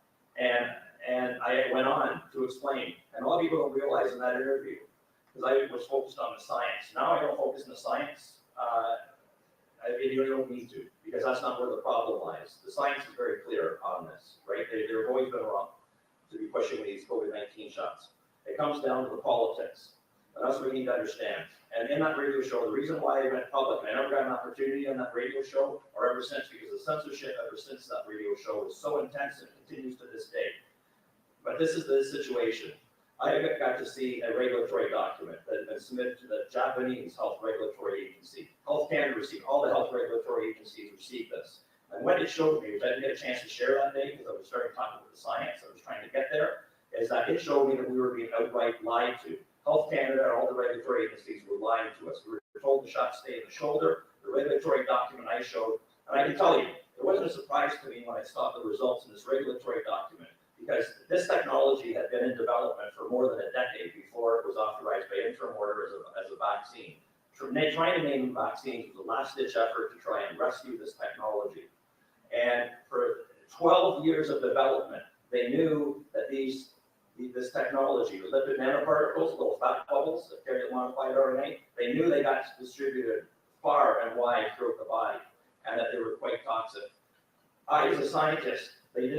And I went on to explain. And a lot of people don't realize in that interview, because I was focused on the science. Now I don't focus on the science you don't need to, because that's not where the problem lies. The science is very clear on this, right? They've always been wrong to be pushing these COVID-19 shots. It comes down to the politics, and that's what we need to understand. And in that radio show, the reason why I went public, and I never got an opportunity on that radio show, or ever since, because the censorship ever since that radio show was so intense and continues to this day. But this is the situation. I got to see a regulatory document that had been submitted to the Japanese Health Regulatory Agency. Health Canada received, all the health regulatory agencies received this. And what it showed me, which I didn't get a chance to share that day because I was starting talking about the science, I was trying to get there, is that it showed me that we were being outright lied to. Health Canada and all the regulatory agencies were lying to us. We were told the shot stay in the shoulder. The regulatory document I showed, and I can tell you, it wasn't a surprise to me when I saw the results in this regulatory document, because this technology had been in development for more than a decade before it was authorized by interim order as a vaccine. Trying to name vaccines was a last-ditch effort to try and rescue this technology. And for 12 years of development, they knew that this technology, the lipid nanoparticles, little fat bubbles that carry the modified RNA, they knew they got distributed far and wide throughout the body, and that they were quite toxic. I, as a scientist, they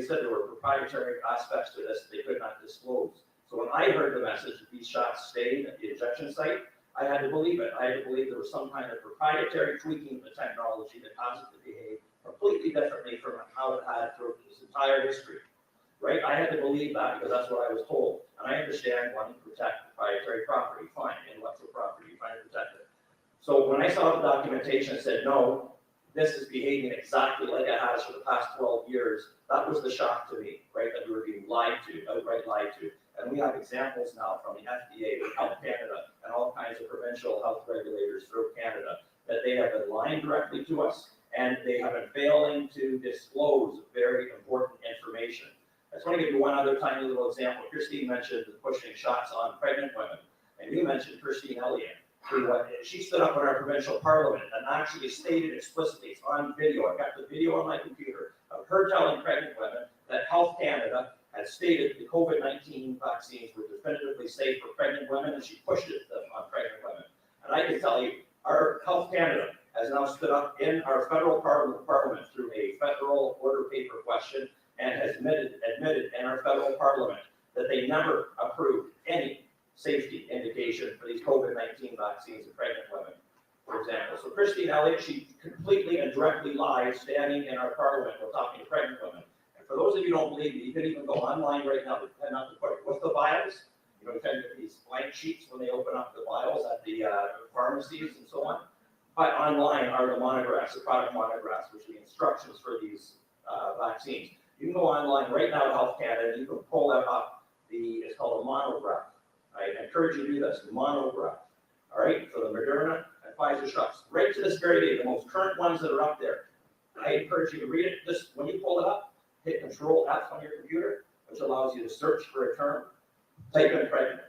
said there were proprietary aspects to this that they could not disclose. So when I heard the message that these shots stayed at the injection site, I had to believe it. I had to believe there was some kind of proprietary tweaking of the technology that caused it to behave completely differently from how it had throughout its entire history. Right? I had to believe that because that's what I was told. And I understand wanting to protect proprietary property, fine, intellectual property, trying to protect it. So when I saw the documentation that said, no, this is behaving exactly like it has for the past 12 years, that was the shock to me, right? That we were being lied to, outright lied to. And we have examples now from the FDA, Health Canada, and all kinds of provincial health regulators throughout Canada that they have been lying directly to us, and they have been failing to disclose very important information. I just want to give you one other tiny little example. Christine mentioned pushing shots on pregnant women, and you mentioned Christine Elliott, who she stood up in our provincial parliament and actually stated explicitly, it's on video, I've got the video on my computer, of her telling pregnant women that Health Canada had stated the COVID-19 vaccines were definitively safe for pregnant women, and she pushed it on pregnant women. And I can tell you, our Health Canada has now stood up in our federal parliament through a federal order paper question and has admitted in our federal parliament that they never approved any safety indication for these COVID-19 vaccines in pregnant women, for example. So Christine Elliott, she completely and directly lied standing in our parliament while talking to pregnant women. And for those of you who don't believe me, you can even go online right now, and not to put it with the vials. You know, you tend to get these blank sheets when they open up the vials at the pharmacies and so on. But online are the monographs, the product monographs, which are the instructions for these vaccines. You can go online right now to Health Canada, and you can pull that up. It's called a monograph. I encourage you to do this, monograph, all right, for the Moderna and Pfizer shots. Right to this very day, the most current ones that are up there. I encourage you to read it. Just when you pull it up, hit Control F on your computer, which allows you to search for a term. Type in pregnant.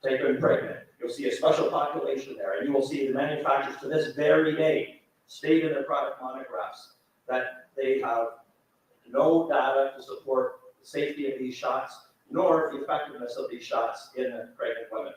Type in pregnant. You'll see a special population there, and you will see the manufacturers to this very day state in their product monographs that they have no data to support the safety of these shots, nor the effectiveness of these shots in pregnant women.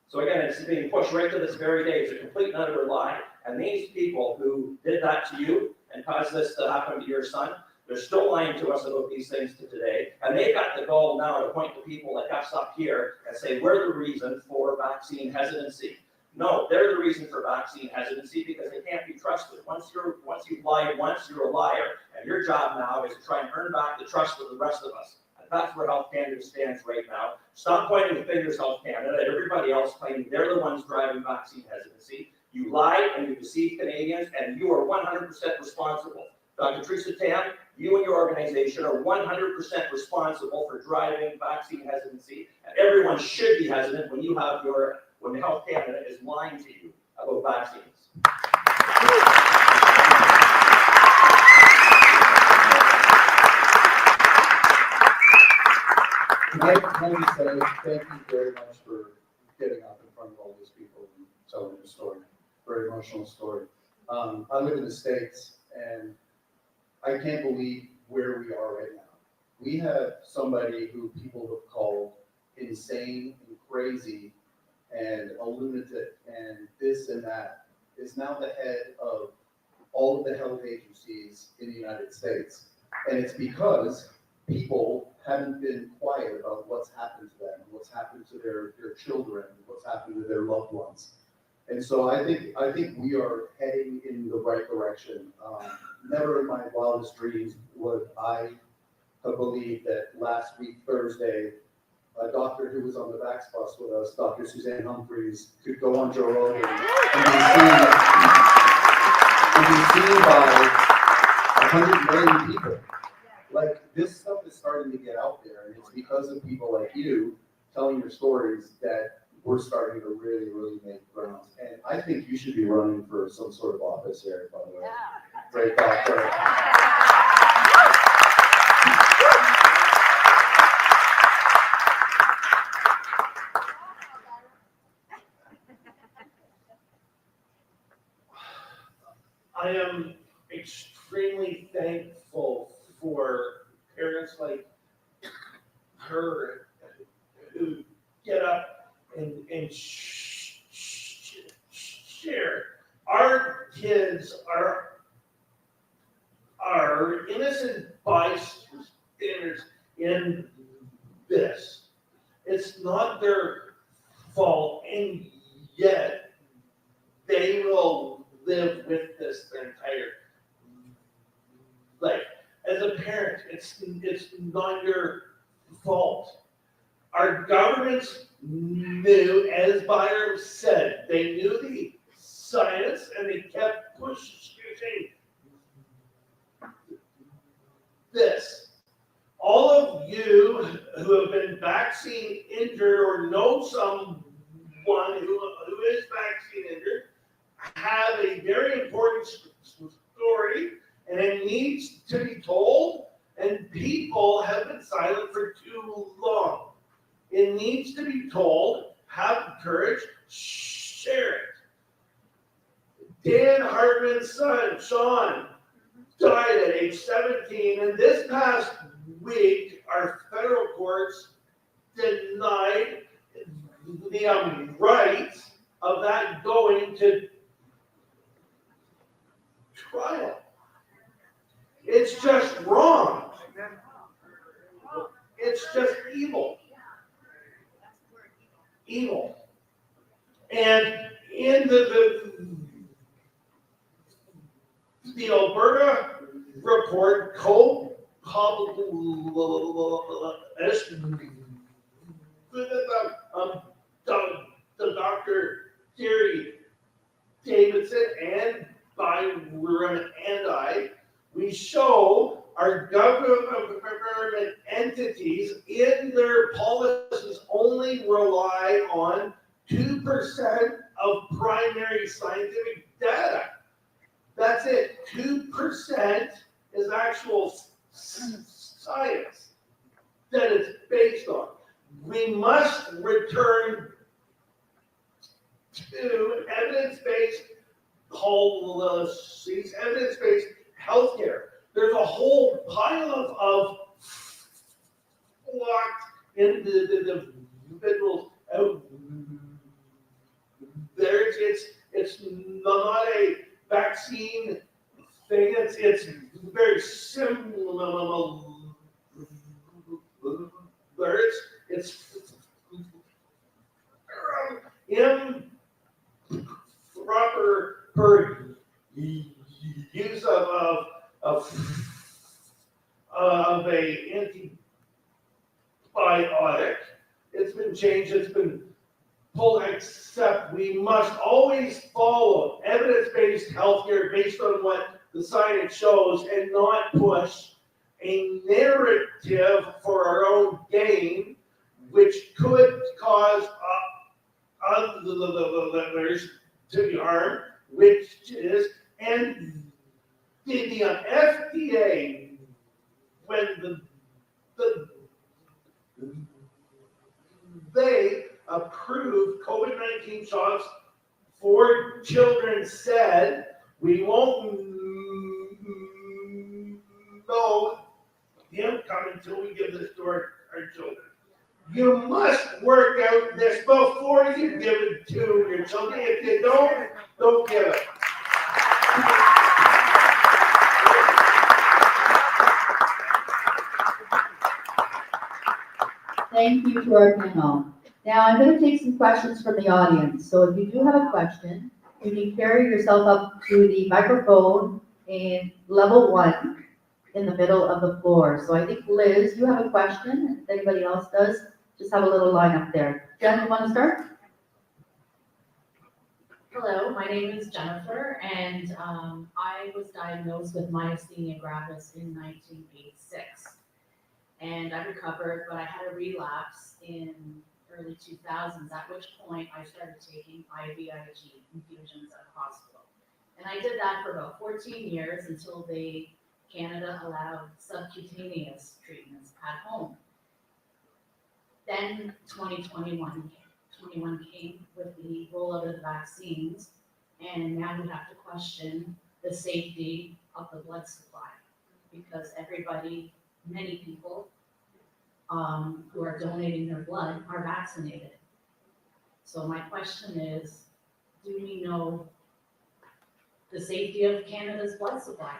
So again, it's being pushed right to this very day. It's a complete and utter lie. And these people who did that to you and caused this to happen to your son, they're still lying to us about these things to today. And they've got the goal now to point to people like us up here and say, we're the reason for vaccine hesitancy. No, they're the reason for vaccine hesitancy because they can't be trusted. Once you've lied once, you're a liar. And your job now is to try and earn back the trust of the rest of us. That's where Health Canada stands right now. Stop pointing the fingers, Health Canada, at everybody else claiming they're the ones driving vaccine hesitancy. You lie and you deceive Canadians, and you are 100% responsible. Dr. Teresa Tam, you and your organization are 100% responsible for driving vaccine hesitancy, and everyone should be hesitant when when Health Canada is lying to you about vaccines. Let me say thank you very much for getting up in front of all these people and telling your story. Very emotional story. I live in the States, and I can't believe where we are right now. We have somebody who people have called insane and crazy and a lunatic and this and that. is now the head of all of the health agencies in the United States. And it's because people haven't been quiet about what's happened to them, what's happened to their children, what's happened to their loved ones. And so I think we are heading in the right direction. Never in my wildest dreams would I have believed that last week, Thursday, a doctor who was on the Vaxxed bus with us, Dr. Suzanne Humphreys, could go on Joe Rogan and be seen by 100 million people. Like, this stuff is starting to get out there, and it's because of people like you telling your stories that we're starting to really, really make grounds. And I think you should be running for some sort of office here, by the way. Great doctor. I am extremely thankful for parents like her who get up and share. Our kids are innocent bystanders in this. It's not their fault, and yet they will live with this their entire life. As a parent, it's not your fault. Our governments knew, as Byram said, they knew the science and they kept pushing this. All of you who have been vaccine injured or know someone who is vaccine injured have a very important story, and it needs to be told, and people have been silent for too long. It needs to be told, have courage, share it. Dan Hartman's son, Sean, died at age 17, and this past week, our federal courts denied the rights of that going to trial. It's just wrong. It's just evil. Evil. And in the Alberta report, the Dr. Gary Davidson and Byron and I, we show our government entities in their policies only rely on 2% of primary scientific data. That's it. 2% is actual science that it's based on. We must return to evidence-based policies, evidence-based healthcare. There's a whole pile of locked individuals out there. It's not a vaccine thing. It's very similar. It's improper use of a antibiotic. It's been changed. It's been pulled. Except we must always follow evidence-based healthcare based on what the science shows, and not push a narrative for our own gain, which could cause others to be harmed, which is, and the FDA, when they approved COVID-19 shots for children, said, we won't know the outcome until we give this to our children. You must work out this before you give it to your children. If you don't give it. Thank you to our panel. Now, I'm going to take some questions from the audience. So if you do have a question, you can carry yourself up to the microphone in level 1 in the middle of the floor. So I think, Liz, you have a question. If anybody else does, just have a little line up there. Jen, you want to start? Hello, my name is Jennifer, and I was diagnosed with myasthenia gravis in 1986. And I recovered, but I had a relapse in early 2000s, at which point I started taking IVIG infusions at the hospital. And I did that for about 14 years until Canada allowed subcutaneous treatments at home. Then 2021 came with the rollout of the vaccines, and now we have to question the safety of the blood supply, because many people who are donating their blood are vaccinated. So my question is, do we know the safety of Canada's blood supply?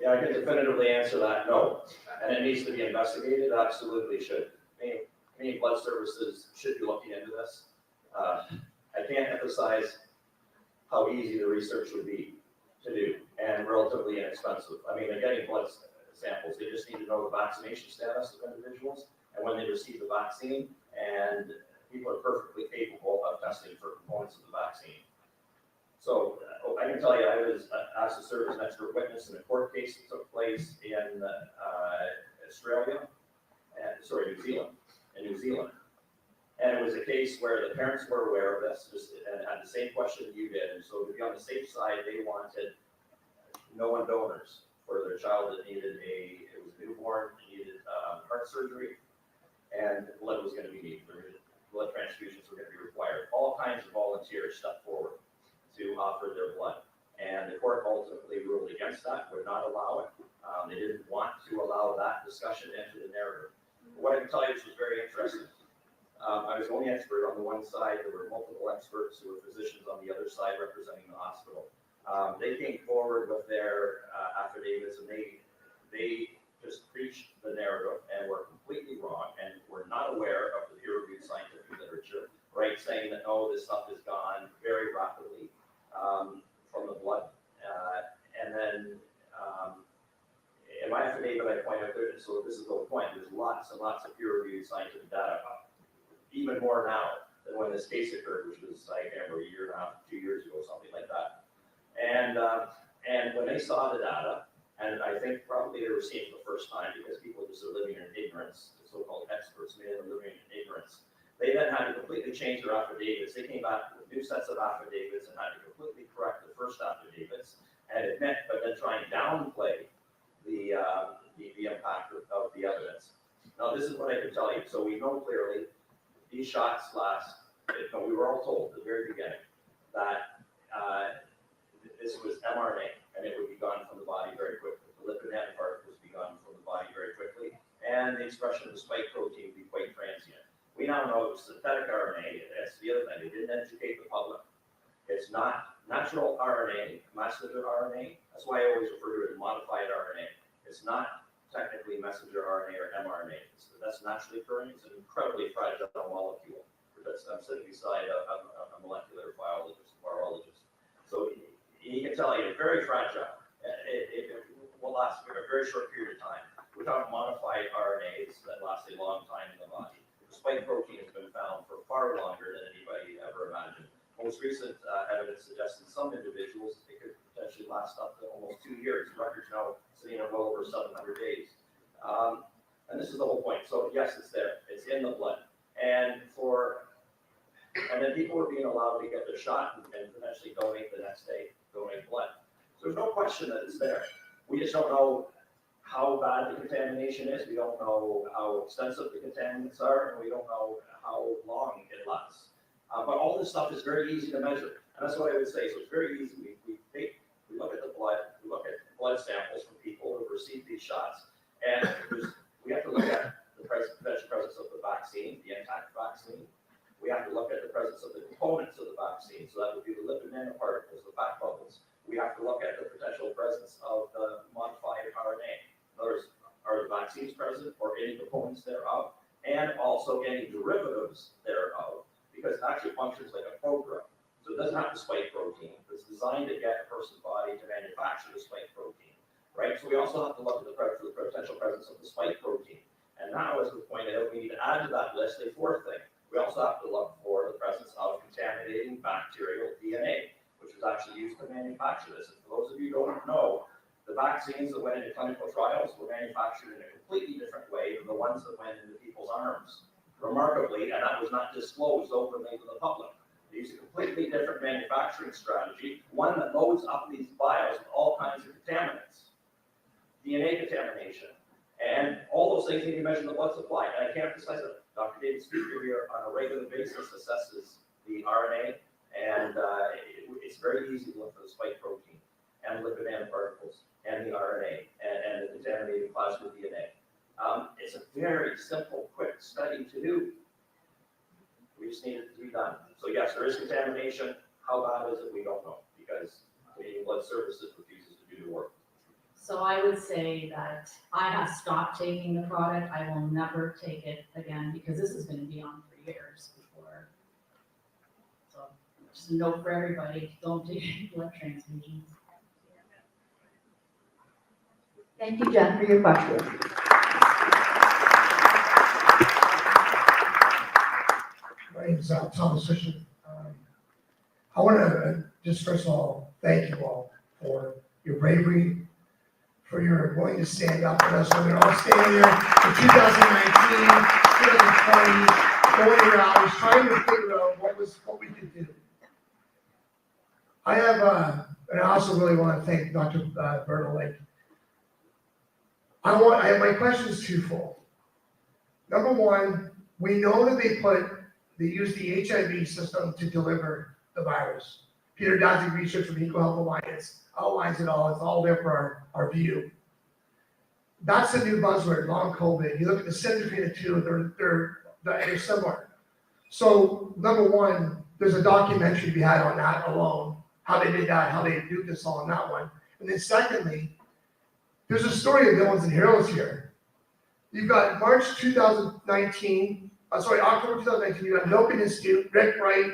Yeah, I can definitively answer that, no. And it needs to be investigated, absolutely should. Canadian Blood Services should be looking into this. I can't emphasize how easy the research would be to do and relatively inexpensive. I mean, they're getting blood samples, they just need to know the vaccination status of individuals and when they receive the vaccine, and people are perfectly capable of testing for components of the vaccine. So I can tell you, I was asked to serve as an expert witness in a court case that took place in New Zealand. And it was a case where the parents were aware of this and had the same question you did. And so to be on the safe side, they wanted no-one donors for their child that it was a newborn, needed heart surgery, and blood was going to be needed. Blood transfusions were going to be required. All kinds of volunteers stepped forward to offer their blood. And the court ultimately ruled against that, would not allow it. They didn't want to allow that discussion into the narrative. But what I can tell you, this was very interesting. I was the only expert on the one side. There were multiple experts who were physicians on the other side representing the hospital. They came forward with their affidavits, and they just preached the narrative and were completely wrong and were not aware of the peer-reviewed scientific literature, right, saying that, no, this stuff is gone very rapidly from the blood. And then in my affidavit, I point out that, so this is the whole point, there's lots and lots of peer-reviewed scientific data, even more now than when this case occurred, which was, I can't remember, a year and a half, 2 years ago, something like that. And when they saw the data, and I think probably they were seeing it for the first time because people just are living in ignorance, the so-called experts, many of them living in ignorance. They then had to completely change their affidavits. They came back with new sets of affidavits and had to completely correct the first affidavits and admit, but then try and downplay the impact of the evidence. Now, this is what I can tell you. So we know clearly these shots we were all told at the very beginning that this was mRNA and it would be gone from the body very quickly. The lipid nanoparticles would be gone from the body very quickly, and the expression of the spike protein would be quite transient. We now know it's synthetic RNA. That's the other thing. They didn't educate the public. It's not natural RNA, messenger RNA. That's why I always refer to it as modified RNA. It's not technically messenger RNA or mRNA. That's naturally occurring. It's an incredibly fragile molecule. I'm sitting beside a molecular biologist, virologist. So he can tell you, it's very fragile. It will last for a very short period of time. We're talking modified RNAs that last a long time in the body. The spike protein has been found for far longer than anybody ever imagined. Most recent evidence suggests in some individuals it could potentially last up to almost 2 years. Records now sitting at well over 700 days. And this is the whole point. So yes, it's there. It's in the blood. And then people were being allowed to get their shot and potentially donate the next day, donate blood. So there's no question that it's there. We just don't know how bad the contamination is. We don't know how extensive the contaminants are, and we don't know how long it lasts. But all this stuff is very easy to measure. And that's what I would say. So it's very easy. We look at the blood, we look at blood samples from people who have received these shots, and we have to look at the potential presence of the vaccine, the intact vaccine. We have to look at the presence of the components of the vaccine. So that would be the lipid nanoparticles, the fat bubbles. We have to look at the potential presence of the modified RNA. In other words, are vaccines present or any components thereof, and also any derivatives thereof, because it actually functions like a prodrug. So it doesn't have the spike protein. It's designed to get a person's body to manufacture the spike protein, right? So we also have to look at the potential presence of the spike protein. And now, as we pointed out, we need to add to that list a fourth thing. We also have to look for the presence of contaminating bacterial DNA, which was actually used to manufacture this. And for those of you who don't know, the vaccines that went into clinical trials were manufactured in a completely different way than the ones that went into people's arms. Remarkably, and that was not disclosed openly to the public. They used a completely different manufacturing strategy, one that loads up these vials with all kinds of contaminants, DNA contamination, and all those things need to be measured in the blood supply. And I can't emphasize that Dr. David Speaker here on a regular basis assesses the RNA, and it's very easy to look for the spike protein and lipid nanoparticles and the RNA and the contaminated plasmid DNA. It's a very simple, quick study to do. We just need it to be done. So yes, there is contamination. How bad is it? We don't know, because Canadian Blood Services refuses to do the work. So I would say that I have stopped taking the product. I will never take it again because this is going to be on for years before. So just a note for everybody, don't take blood transfusions. Thank you, Jen, for your question. My name is Thomas Fisher. I want to just first of all thank you all for your bravery, for your willing to stand up with us when we're all standing there in 2019, 2020, going around trying to figure out what we could do. I have, and I also really want to thank Dr. Bertle. Like, my question is twofold. Number one, we know that they use the HIV system to deliver the virus. Peter Daszak research from Equal Health Alliance outlines it all. It's all there for our view. That's the new buzzword, long COVID. You look at the symptoms between the two, they're similar. So number one, there's a documentary to be had on that alone, how they did that, how they do this all on that one. And then secondly, there's a story of villains and heroes here. You've got October 2019, you got Milken Institute, Rick Wright,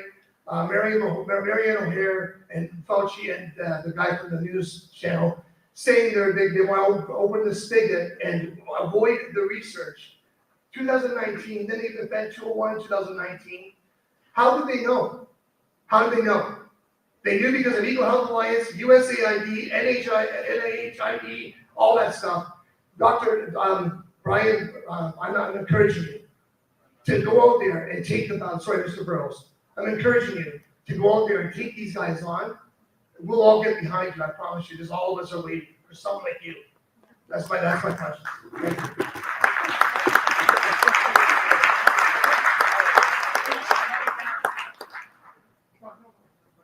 Marianne O'Hare, and Fauci, and the guy from the news channel saying they want to open the spigot and avoid the research. 2019, then even Fed 201 in 2019. How did they know? How did they know? They knew because of Equal Health Alliance, USAID, NIH, all that stuff. Dr. Brian, I'm encouraging you to go out there and take them on. Sorry, Mr. Burrows. I'm encouraging you to go out there and take these guys on. We'll all get behind you, I promise you. Because all of us are waiting for someone like you. That's my question. Thank you.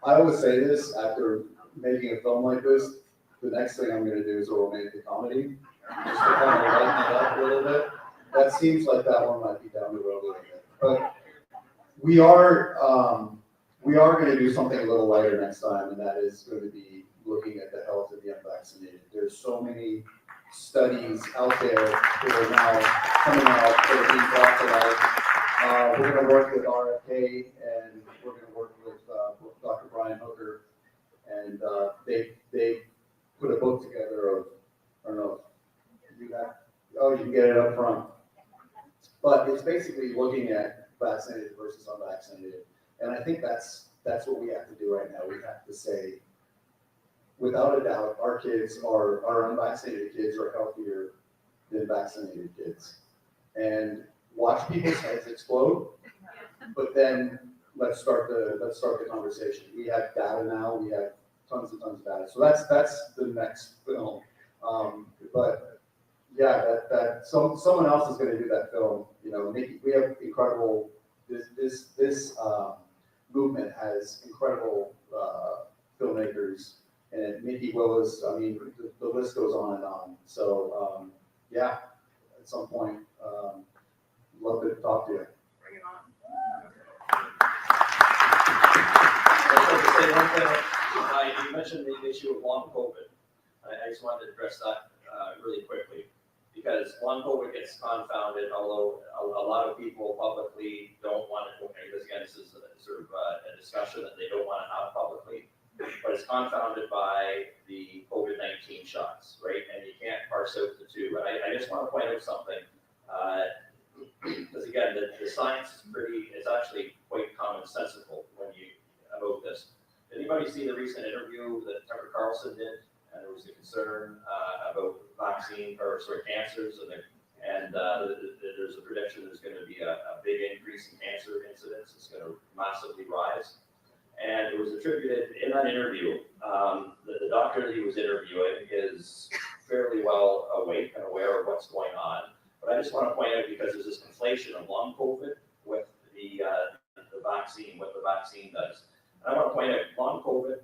I always say this after making a film like this, the next thing I'm gonna do is a romantic comedy, just to kind of lighten it up a little bit. That seems like that one might be down the road a little bit. But we are gonna do something a little lighter next time, and that is going to be looking at the health of the unvaccinated. There's so many studies out there that are now coming out that are being talked about. We're gonna work with RFK, and we're gonna work with Dr. Brian Hooker, and they put a book together of, I don't know, you can get it up front. But it's basically looking at vaccinated versus unvaccinated. And I think that's what we have to do right now. We have to say, without a doubt, our unvaccinated kids are healthier than vaccinated kids. And watch people's heads explode, but then let's start the conversation. We have data now. We have tons and tons of data. So that's the next film. But yeah, that someone else is going to do that film. You know, we have incredible. This movement has incredible filmmakers, and Mickey Willis. I mean, the list goes on and on. So yeah, at some point, love to talk to you. Bring it on. I'd like to say one thing. You mentioned the issue of long COVID. I just wanted to address that really quickly, because long COVID gets confounded, although a lot of people publicly don't want it, because again, this is sort of a discussion that they don't want to have publicly, but it's confounded by the COVID-19 shots, right? And you can't parse out the two. But I just want to point out something, because again, the science is it's actually quite commonsensical when about this. Did anybody see the recent interview that Tucker Carlson did? And there was a concern about cancers, and there's a prediction there's going to be a big increase in cancer incidence. It's going to massively rise. And it was attributed in that interview, the doctor that he was interviewing is fairly well awake and aware of what's going on. But I just want to point out, because there's this conflation of long COVID with the vaccine, what the vaccine does. And I want to point out, long COVID,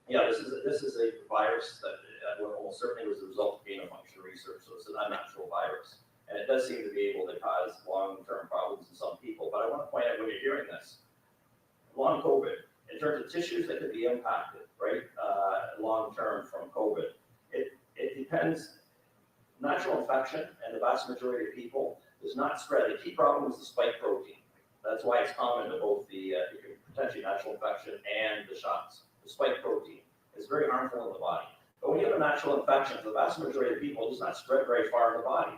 yeah, this is a virus that almost certainly was the result of gain of function research, so it's an unnatural virus. And it does seem to be able to cause long-term problems in some people. But I want to point out, when you're hearing this, long COVID, in terms of tissues that could be impacted, right, long-term from COVID, it depends. Natural infection, and the vast majority of people, does not spread. The key problem is the spike protein. That's why it's common to both the potentially natural infection and the shots. The spike protein is very harmful in the body. But when you have a natural infection, the vast majority of people, it does not spread very far in the body.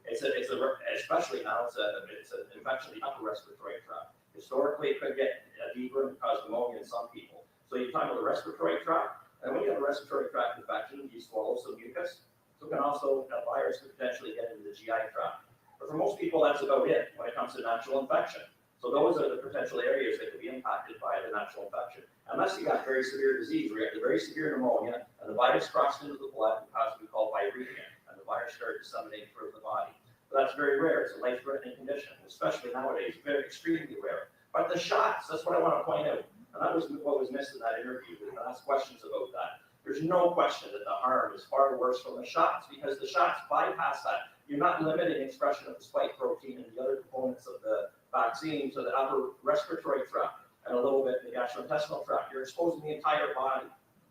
Especially now, it's an infection of the upper respiratory tract. Historically, it could get deeper and cause pneumonia in some people. So you're talking about the respiratory tract, and when you have a respiratory tract infection, you swallow some mucus. So can also, a virus could potentially get into the GI tract. But for most people, that's about it when it comes to natural infection. So those are the potential areas that could be impacted by the natural infection. Unless you got very severe disease, where you have the very severe pneumonia, and the virus crossed into the blood and caused what we call viremia, and the virus started disseminating through the body. But that's very rare. It's a life-threatening condition, especially nowadays, very extremely rare. But the shots, that's what I want to point out. And that was what was missed in that interview. We asked questions about that. There's no question that the harm is far worse from the shots, because the shots bypass that. You're not limiting expression of the spike protein and the other components of the vaccine to the upper respiratory tract and a little bit in the gastrointestinal tract. You're exposing the entire body.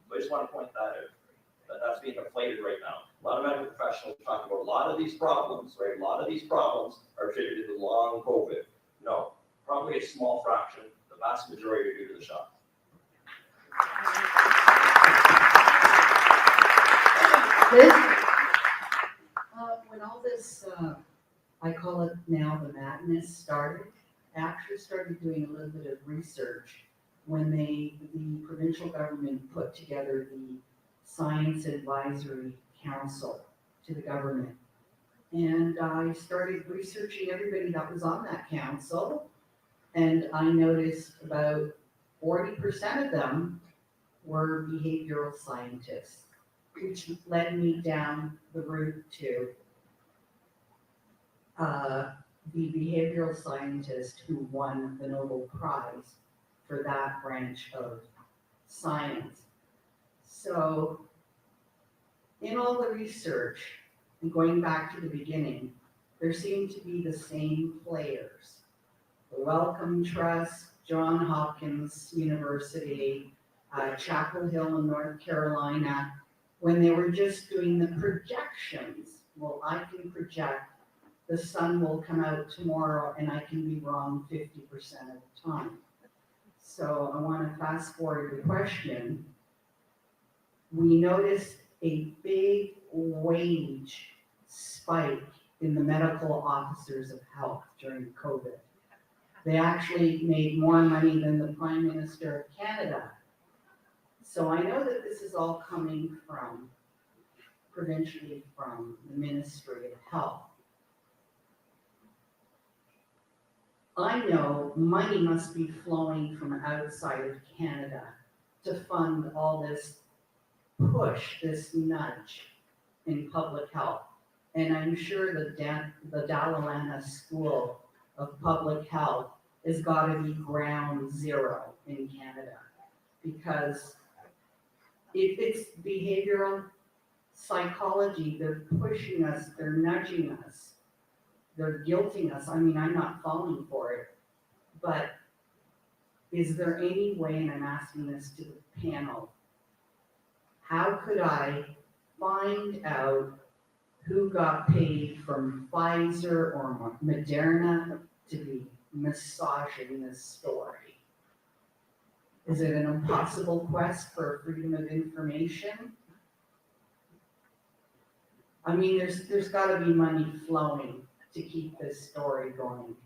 So I just want to point that out. That's being conflated right now. A lot of medical professionals talk about a lot of these problems, right? A lot of these problems are attributed to long COVID. No, probably a small fraction. The vast majority are due to the shot. When all this, I call it now the madness started, I actually started doing a little bit of research when the provincial government put together the Science Advisory Council to the government. And I started researching everybody that was on that council, and I noticed about 40% of them were behavioral scientists, which led me down the route to the behavioral scientist who won the Nobel Prize for that branch of science. So in all the research, and going back to the beginning, there seem to be the same players. The Wellcome Trust, Johns Hopkins University, Chapel Hill in North Carolina, when they were just doing the projections. Well, I can project the sun will come out tomorrow and I can be wrong 50% of the time. So I want to fast forward the question. We noticed a big wage spike in the medical officers of health during COVID. They actually made more money than the Prime Minister of Canada. So I know that this is all coming from, provincially, from the Ministry of Health. I know money must be flowing from outside of Canada to fund all this push, this nudge in public health. And I'm sure the Dallowana School of Public Health has got to be ground zero in Canada, because if it's behavioral psychology, they're pushing us, they're nudging us, they're guilting us. I mean, I'm not falling for it, but is there any way, and I'm asking this to the panel, how could I find out who got paid from Pfizer or Moderna to be massaging this story? Is it an impossible quest for freedom of information? I mean, there's gotta be money flowing to keep this story going.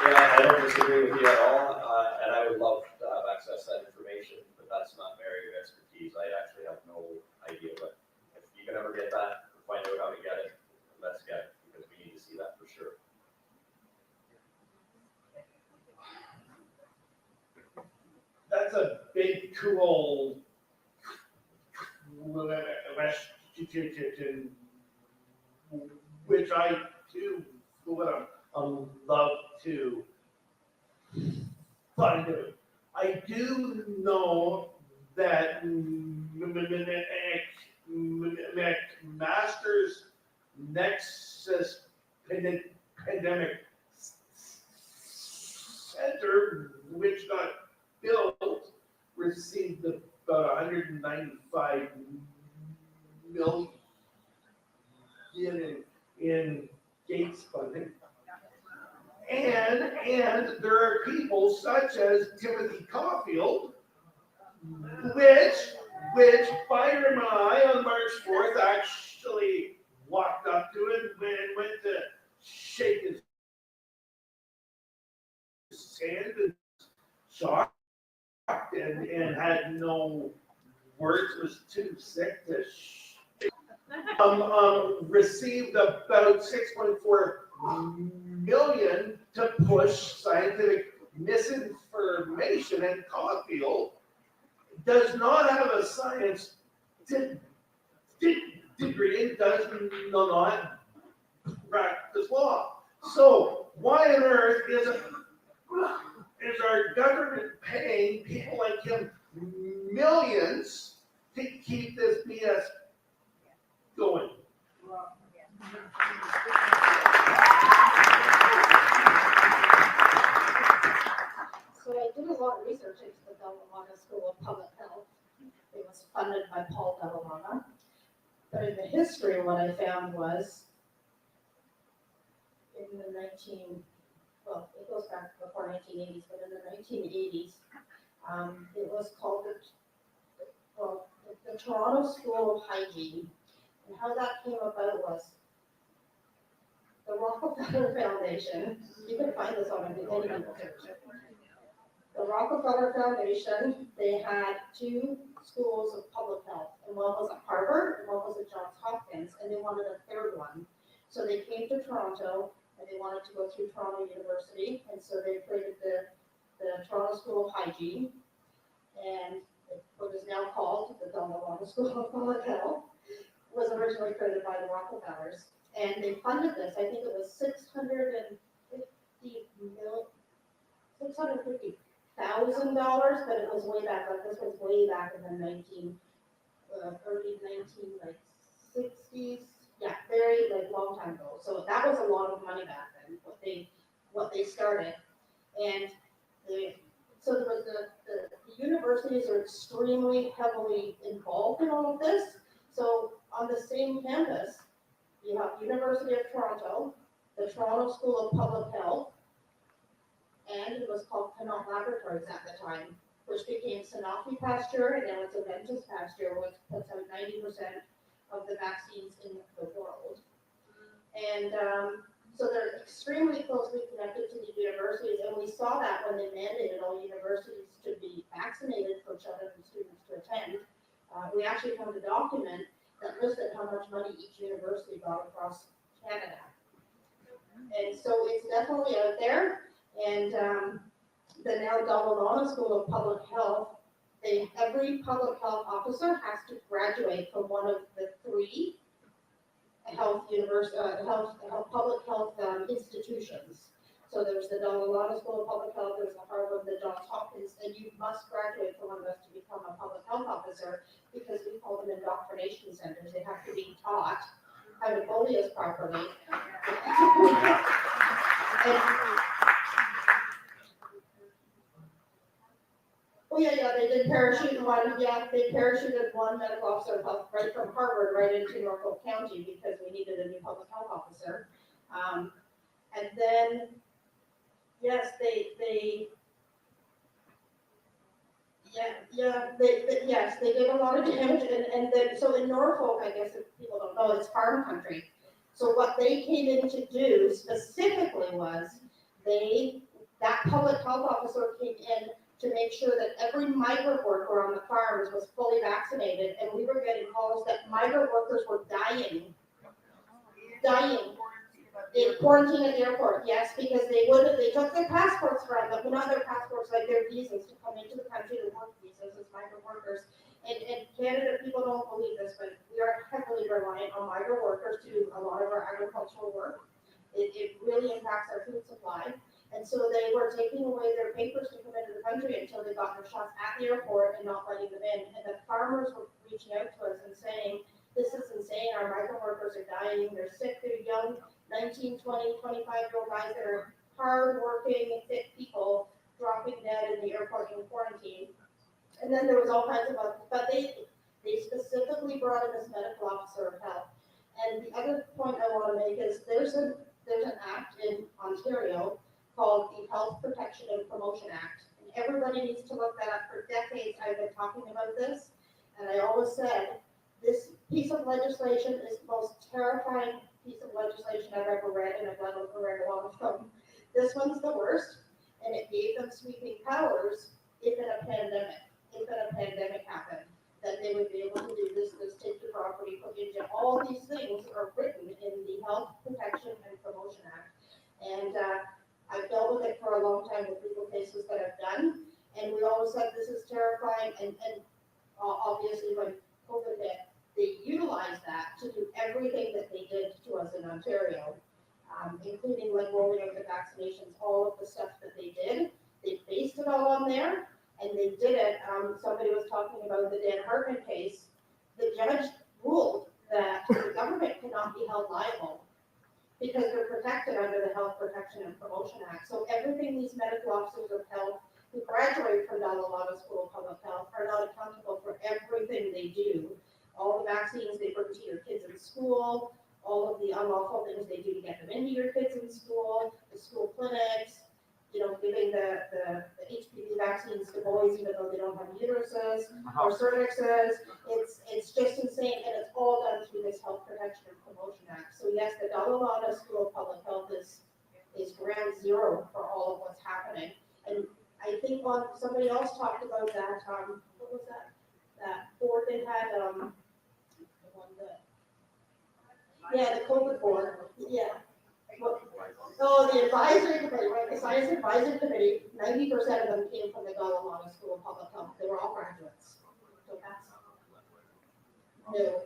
Yeah, I don't disagree with you at all, and I would love to have access to that information, but that's not my area of expertise. I actually have no idea, but if you can ever get that, or find out how to get it, let's get it, because we need to see that for sure. That's a big, cool question, which I too would love to find out. I do know that Masters Nexus Pandemic Center, which got built, received about 195 million in Gates funding. And there are people such as Timothy Caulfield, which Byron and I on March 4th actually walked up to it and went to shake his hand and shocked and had no words, was too sick to received about 6.4 million to push scientific misinformation, and Caulfield does not have a science degree and does not practice law. So why on earth is our government paying people like him millions to keep this BS going? So I did a lot of research into the Delaware School of Public Health. It was funded by Paul Delaware. But in the history, what I found was in the it goes back before 1980s, but in the 1980s, it was called the Toronto School of Hygiene. And how that came about was the Rockefeller Foundation. You can find this on any Google search. The Rockefeller Foundation, they had two schools of public health, and one was at Harvard and one was at Johns Hopkins, and they wanted a third one. So they came to Toronto, and they wanted to go through Toronto University, and so they created the Toronto School of Hygiene, and what is now called the Delaware School of Public Health was originally created by the Rockefellers, and they funded this. I think it was $650,000, but it was way back. Like this was way back in the early 1960s. Yeah, very long time ago. So that was a lot of money back then. What they started, and so there was the universities are extremely heavily involved in all of this. So on the same campus, you have University of Toronto, the Toronto School of Public Health, and it was called Connaught Laboratories at the time, which became Sanofi Pasteur, and now it's Aventis Pasteur, which puts out 90% of the vaccines in the world. And so they're extremely closely connected to the universities, and we saw that when they mandated all universities to be vaccinated for children and students to attend. We actually found a document that listed how much money each university got across Canada. And so it's definitely out there, and the now Delaware School of Public Health, every public health officer has to graduate from one of the three public health institutions. So there's the Delaware School of Public Health, there's the Harvard, the Johns Hopkins, and you must graduate from one of those to become a public health officer, because we call them indoctrination centers. They have to be taught how to bully us properly. yeah, they did parachute one, yeah, they parachuted one medical officer of health right from Harvard right into Norfolk County because we needed a new public health officer. And then, yes, yes, they did a lot of damage, and then, so in Norfolk, I guess if people don't know, it's farm country. So what they came in to do specifically was, that public health officer came in to make sure that every migrant worker on the farms was fully vaccinated, and we were getting calls that migrant workers were dying in quarantine at the airport, yes, because they took their passports from them, but not their passports, like their visas to come into the country, to work visas as migrant workers. And Canada, people don't believe this, but we are heavily reliant on migrant workers to do a lot of our agricultural work. It really impacts our food supply. And so they were taking away their papers to come into the country until they got their shots at the airport and not letting them in. And the farmers were reaching out to us and saying, this is insane, our migrant workers are dying, they're sick, they're young, 19, 20, 25-year-old guys that are hard-working, fit people dropping dead in the airport in quarantine. And then there was all kinds of other, but they specifically brought in this medical officer of health. And the other point I want to make is there's an act in Ontario called the Health Protection and Promotion Act. And everybody needs to look that up. For decades I've been talking about this, and I always said, this piece of legislation is the most terrifying piece of legislation I've ever read, and I've read a lot of them. This one's the worst, and it gave them sweeping powers if in a pandemic happened, that they would be able to do this, take your property, put you in jail. All these things are written in the Health Protection and Promotion Act. And I've dealt with it for a long time with legal cases that I've done, and we always said this is terrifying, and obviously when COVID hit, they utilized that to do everything that they did to us in Ontario, including like rolling out the vaccinations, all of the stuff that they did. They based it all on there, and they did it. Somebody was talking about the Dan Hartman case. The judge ruled that the government cannot be held liable because they're protected under the Health Protection and Promotion Act. So everything these medical officers of health who graduate from Dalhousie School of Public Health are not accountable for everything they do. All the vaccines they bring to your kids in school, all of the unlawful things they do to get them into your kids in school, the school clinics, giving the HPV vaccines to boys even though they don't have uteruses or cervixes. It's just insane, and it's all done through this Health Protection and Promotion Act. So yes, the Dalhousie School of Public Health is ground zero for all of what's happening. And I think somebody else talked about that, what was that? That board they had, the COVID board, yeah. The advisory committee, right, the science advisory committee, 90% of them came from the Dalhousie School of Public Health. They were all graduates. So that's, no,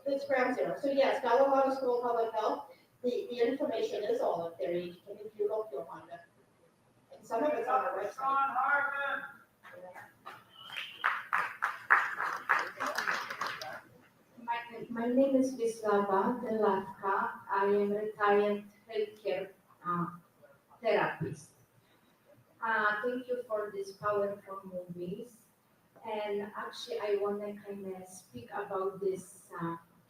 it's ground zero. So yes, Dalhousie School of Public Health, the information is all up there. You can, if you look, you'll find it. And some of it's on our website. My name is Vislava Delatka. I am a retired healthcare therapist. Thank you for these powerful movies. And actually, I want to kind of speak about this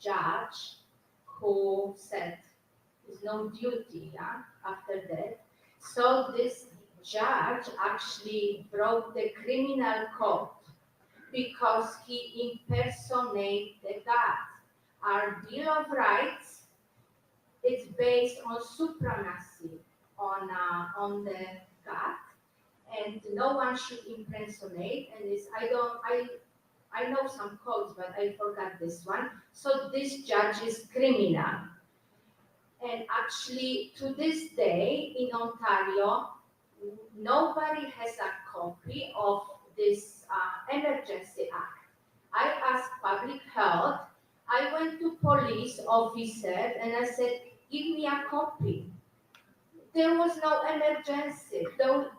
judge who said there's no duty after that. So this judge actually broke the criminal code because he impersonated the God. Our Bill of Rights is based on supremacy on the God, and no one should impersonate. And this I know some codes, but I forgot this one. So this judge is criminal, and actually to this day in Ontario, nobody has a copy of this emergency act. I asked public health. I went to police officer and I said, give me a copy. There was no emergency. Though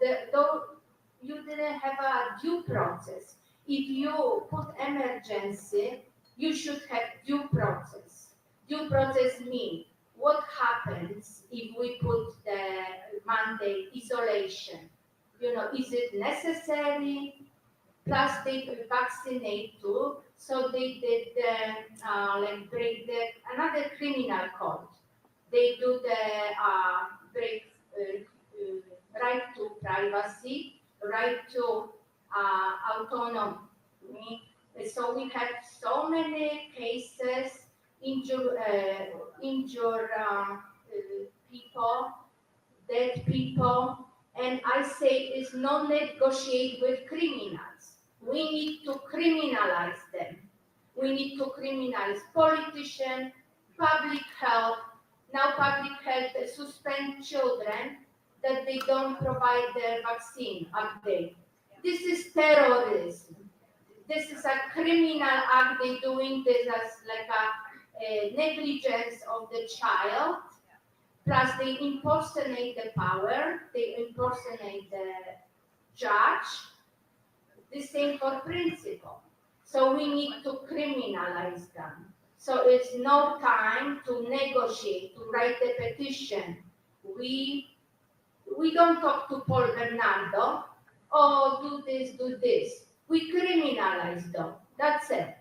you didn't have a due process. If you put emergency, you should have due process. Due process means what happens if we put the mandate isolation? Is it necessary? plus they vaccinate too. So they did like break another criminal code. They do the break right to privacy, right to autonomy. So we had so many cases, injure people, dead people, and I say it's not negotiate with criminals. We need to criminalize them. We need to criminalize politicians, public health. Now public health suspend children that they don't provide their vaccine update. This is terrorism. This is a criminal act. They doing this as like a negligence of the child. Plus they impersonate the power. They impersonate the judge. The same for principle. So we need to criminalize them. So it's no time to negotiate, to write a petition. We don't talk to Paul Bernardo, oh, do this, do this. We criminalize them. That's it.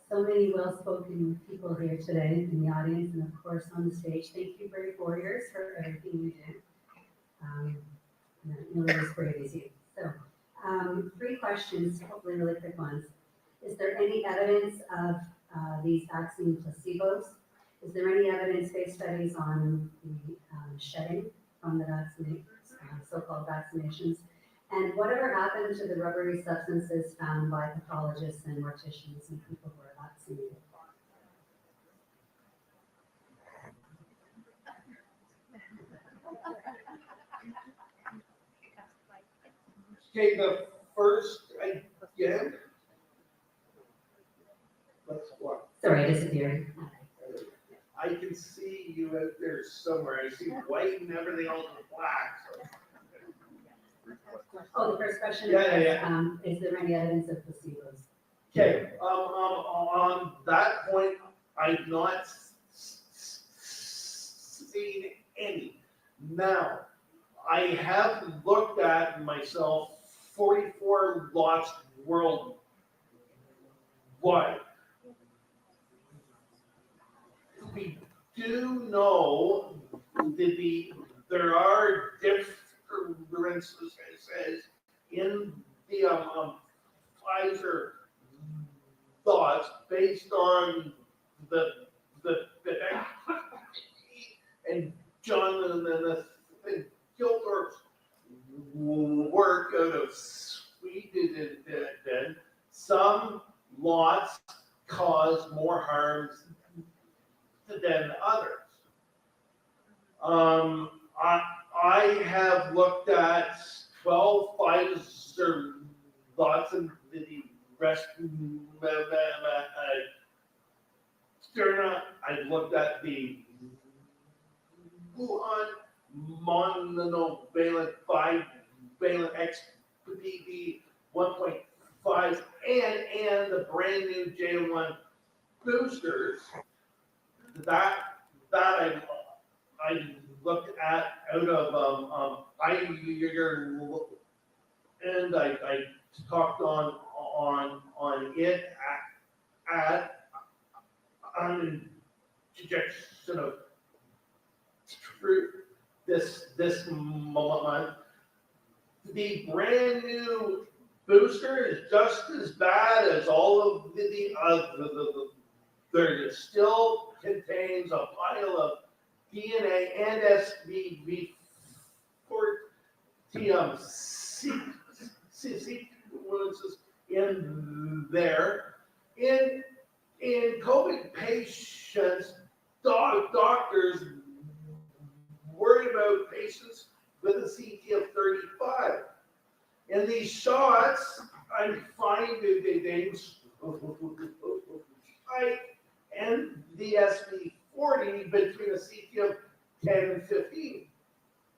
So many well-spoken people here today in the audience and of course on the stage. Thank you, Brave Warriors, for everything you do. It was brave as you. So, 3 questions, hopefully really quick ones. Is there any evidence of these vaccine placebos? Is there any evidence-based studies on the shedding from the so-called vaccinations? And whatever happened to the rubbery substances found by pathologists and morticians and people who are vaccinated? Okay, the first, again. Let's what? Sorry, I disappeared. I can see you out there somewhere. I see white and everything else is black. So. Oh, the first question Yeah. is there any evidence of placebos? Okay, on that point, I've not seen any. Now, I have looked at myself 44 lots worldwide. We do know that there are differences in the Pfizer thoughts based on the and John and the Gilbert's work out of Sweden. Then some lots cause more harms than others. I have looked at 12 Pfizer lots and the rest I've looked at the Wuhan monovalent 5-valent XBB 1.5 and the brand new J1 boosters. That I looked at out of and I talked on it at an injection of truth this month. The brand new booster is just as bad as all of the other. It still contains a pile of DNA and SVV sequences in there. In COVID patients, doctors worried about patients with a CT of 35. In these shots, I'm finding they and the SV40 between a CT of 10 and 15.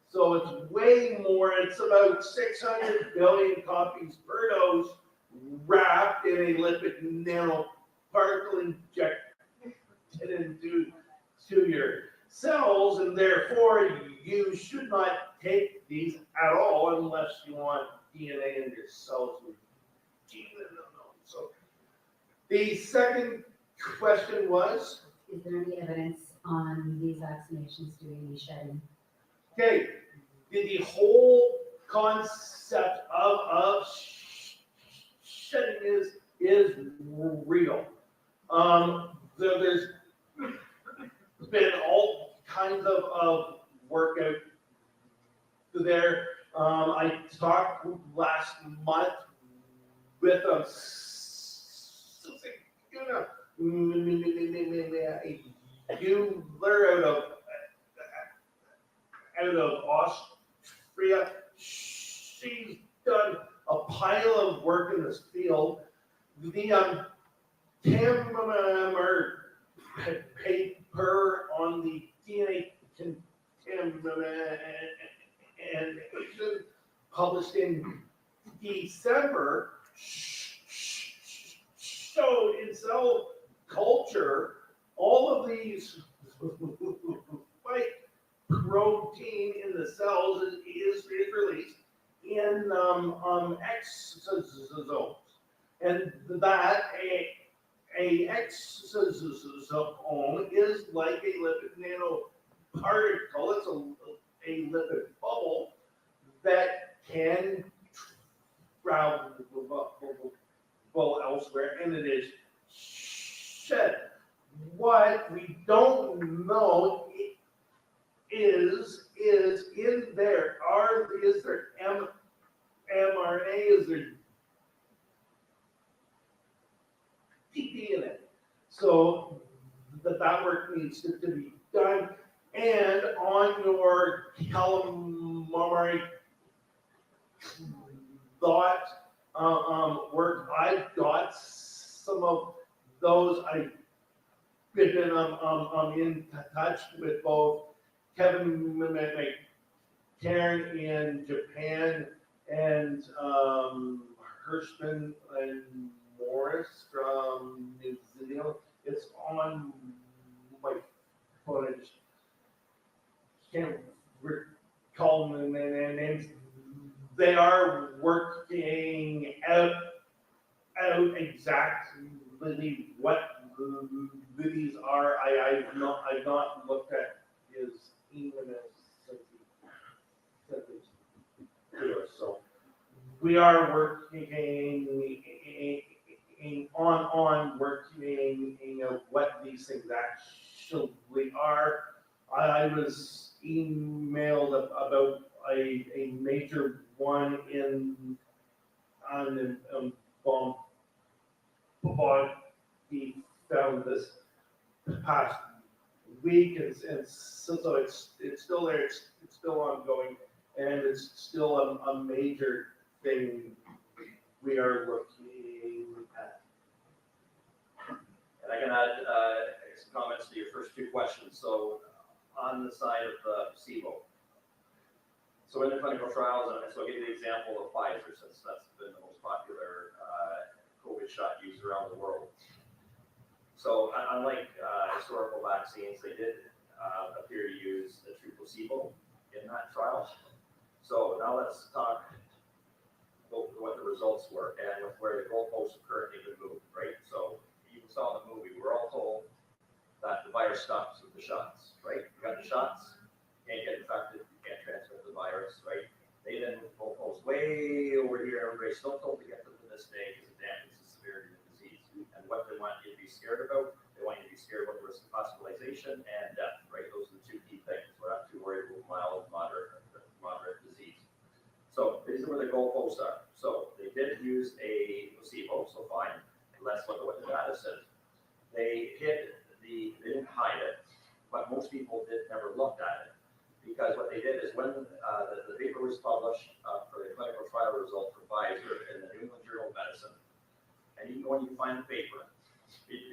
So it's way more, it's about 600 billion copies per dose wrapped in a lipid nanoparticle into your cells, and therefore you should not take these at all unless you want DNA in your cells with gene unknown. So the second question was, Is there any evidence on these vaccinations doing any shedding? okay, the whole concept of shedding is real. There's been all kinds of work out there. I talked last month with you learn out of Austria. She's done a pile of work in this field. The Tammer paper on the DNA contamination published in December showed in cell culture all of these spike protein in the cells is released in exosomes, and that a exosome is like a lipid nanoparticle. It's a lipid bubble that can travel elsewhere, and it is shed. What we don't know is in there is there mRNA, is there DNA? So that work needs to be done. And on your calamari thought work, I've got some of those. I've been in touch with both Kevin McCarran in Japan and Hirschman and Morris from New Zealand. It's on my phone. I just can't recall the names. They are working out exactly what these are. I've not looked at his email since he sent this to us. So we are working on working what these things actually are. I was emailed about a major one on he found this past week, and so it's still there. It's still ongoing, and it's still a major thing we are looking at. And I can add some comments to your first two questions. So on the side of the placebo. So in the clinical trials, and so I'll give you the example of Pfizer, since that's been the most popular COVID shot used around the world. So unlike historical vaccines, they did appear to use a true placebo in that trial. So now let's talk about what the results were and with where the goalposts have currently been moved, right? So you saw in the movie, we're all told that the virus stops with the shots, right? You got the shots, can't get infected, you can't transmit the virus, right? They then move the goalposts way over here. Everybody's still told to get them to this day because it dampens the severity of the disease. And what they want you to be scared about, they want you to be scared about the risk of hospitalization and death, right? Those are the two key things. We're not too worried about mild, moderate disease. So these are where the goalposts are. So they did use a placebo, so fine. Let's look at what the data says. They didn't hide it, but most people never looked at it. Because what they did is when the paper was published for the clinical trial result for Pfizer in the New England Journal of Medicine, and you go and you find the paper, you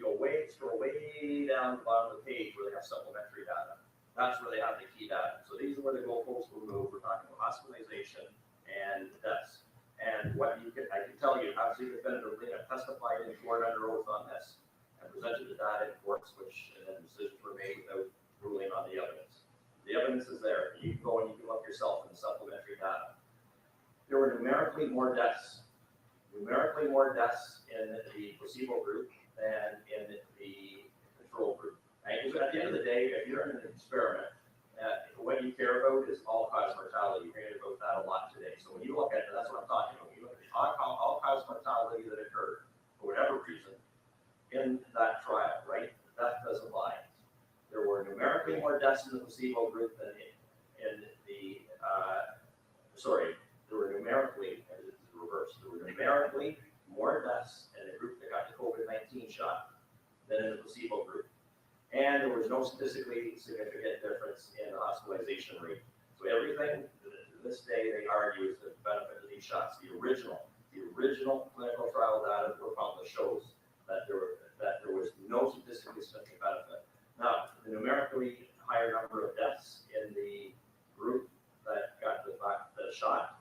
scroll way down the bottom of the page where they have supplementary data. That's where they have the key data. So these are where the goalposts were moved. We're talking about hospitalization and deaths. And I can tell you, obviously, definitively, I testified in court under oath on this. And presented the data in courts, and then decisions were made without ruling on the evidence. The evidence is there. You can go and you can look yourself in the supplementary data. There were numerically more deaths in the placebo group than in the control group. Right? Because at the end of the day, if you're in an experiment, what you care about is all-cause mortality. You're hearing about that a lot today. So when you look at it, that's what I'm talking about. You look at the all-cause mortality that occurred, for whatever reason, in that trial, right? That doesn't lie. There were numerically more deaths in the placebo group than there were numerically, and it's the reverse, there were numerically more deaths in the group that got the COVID-19 shot than in the placebo group. And there was no statistically significant difference in the hospitalization rate. So everything to this day they argue is the benefit of these shots. The original clinical trial data that were published shows that there was no statistically significant benefit. Now, the numerically higher number of deaths in the group that got the shot,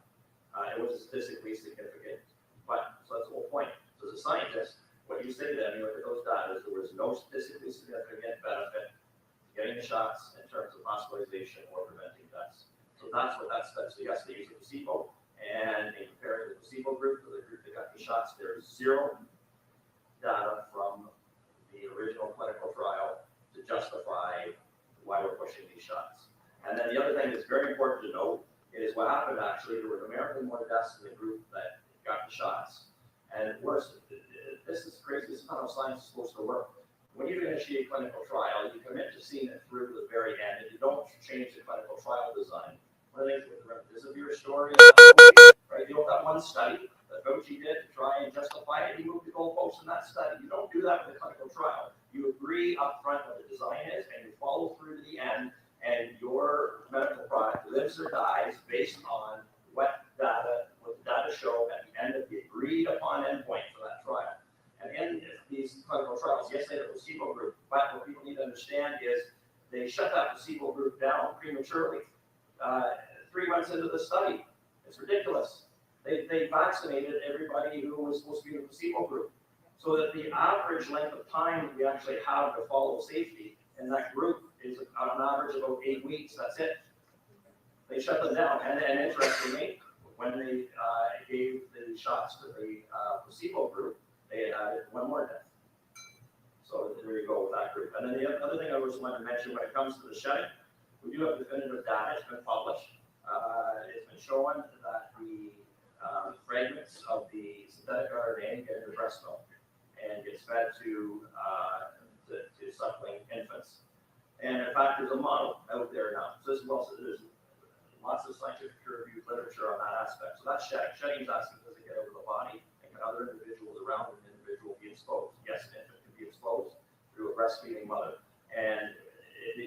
it was statistically significant. But, so that's the whole point. So as a scientist, what you say to them, you look at those data, is there was no statistically significant benefit getting the shots in terms of hospitalization or preventing deaths. So that's what that's. So yes, they use a placebo, and they compare the placebo group to the group that got the shots. There's zero data from the original clinical trial to justify why we're pushing these shots. And then the other thing that's very important to note is what happened actually, there were numerically more deaths in the group that got the shots. And worse, this is crazy, this is not how science is supposed to work. When you initiate clinical trial, you commit to seeing it through to the very end, and you don't change the clinical trial design. One of the things with the remdesivir story, right? You know that one study that Fauci did to try and justify it, he moved the goalposts in that study. You don't do that with a clinical trial. You agree up front what the design is, and you follow through to the end, and your medical product lives or dies based on what the data show at the end of the agreed upon endpoint for that trial. And in these clinical trials, yes, they have a placebo group, but what people need to understand is they shut that placebo group down prematurely 3 months into the study. It's ridiculous. They vaccinated everybody who was supposed to be in the placebo group, so that the average length of time we actually have to follow safety in that group is on average about 8 weeks. That's it. They shut them down. And interestingly, when they gave the shots to the placebo group, they added one more death. So there you go with that group. And then the other thing I was wanted to mention when it comes to the shedding, we do have definitive data. It's been published. It's been shown that the fragments of the synthetic RNA get into breast milk and gets fed to suckling infants. And in fact, there's a model out there now. So this is also, there's lots of scientific peer-reviewed literature on that aspect. So that's shedding. Shedding is asking, does it get over the body, and can other individuals around an individual be exposed? Yes, an infant can be exposed through a breastfeeding mother. And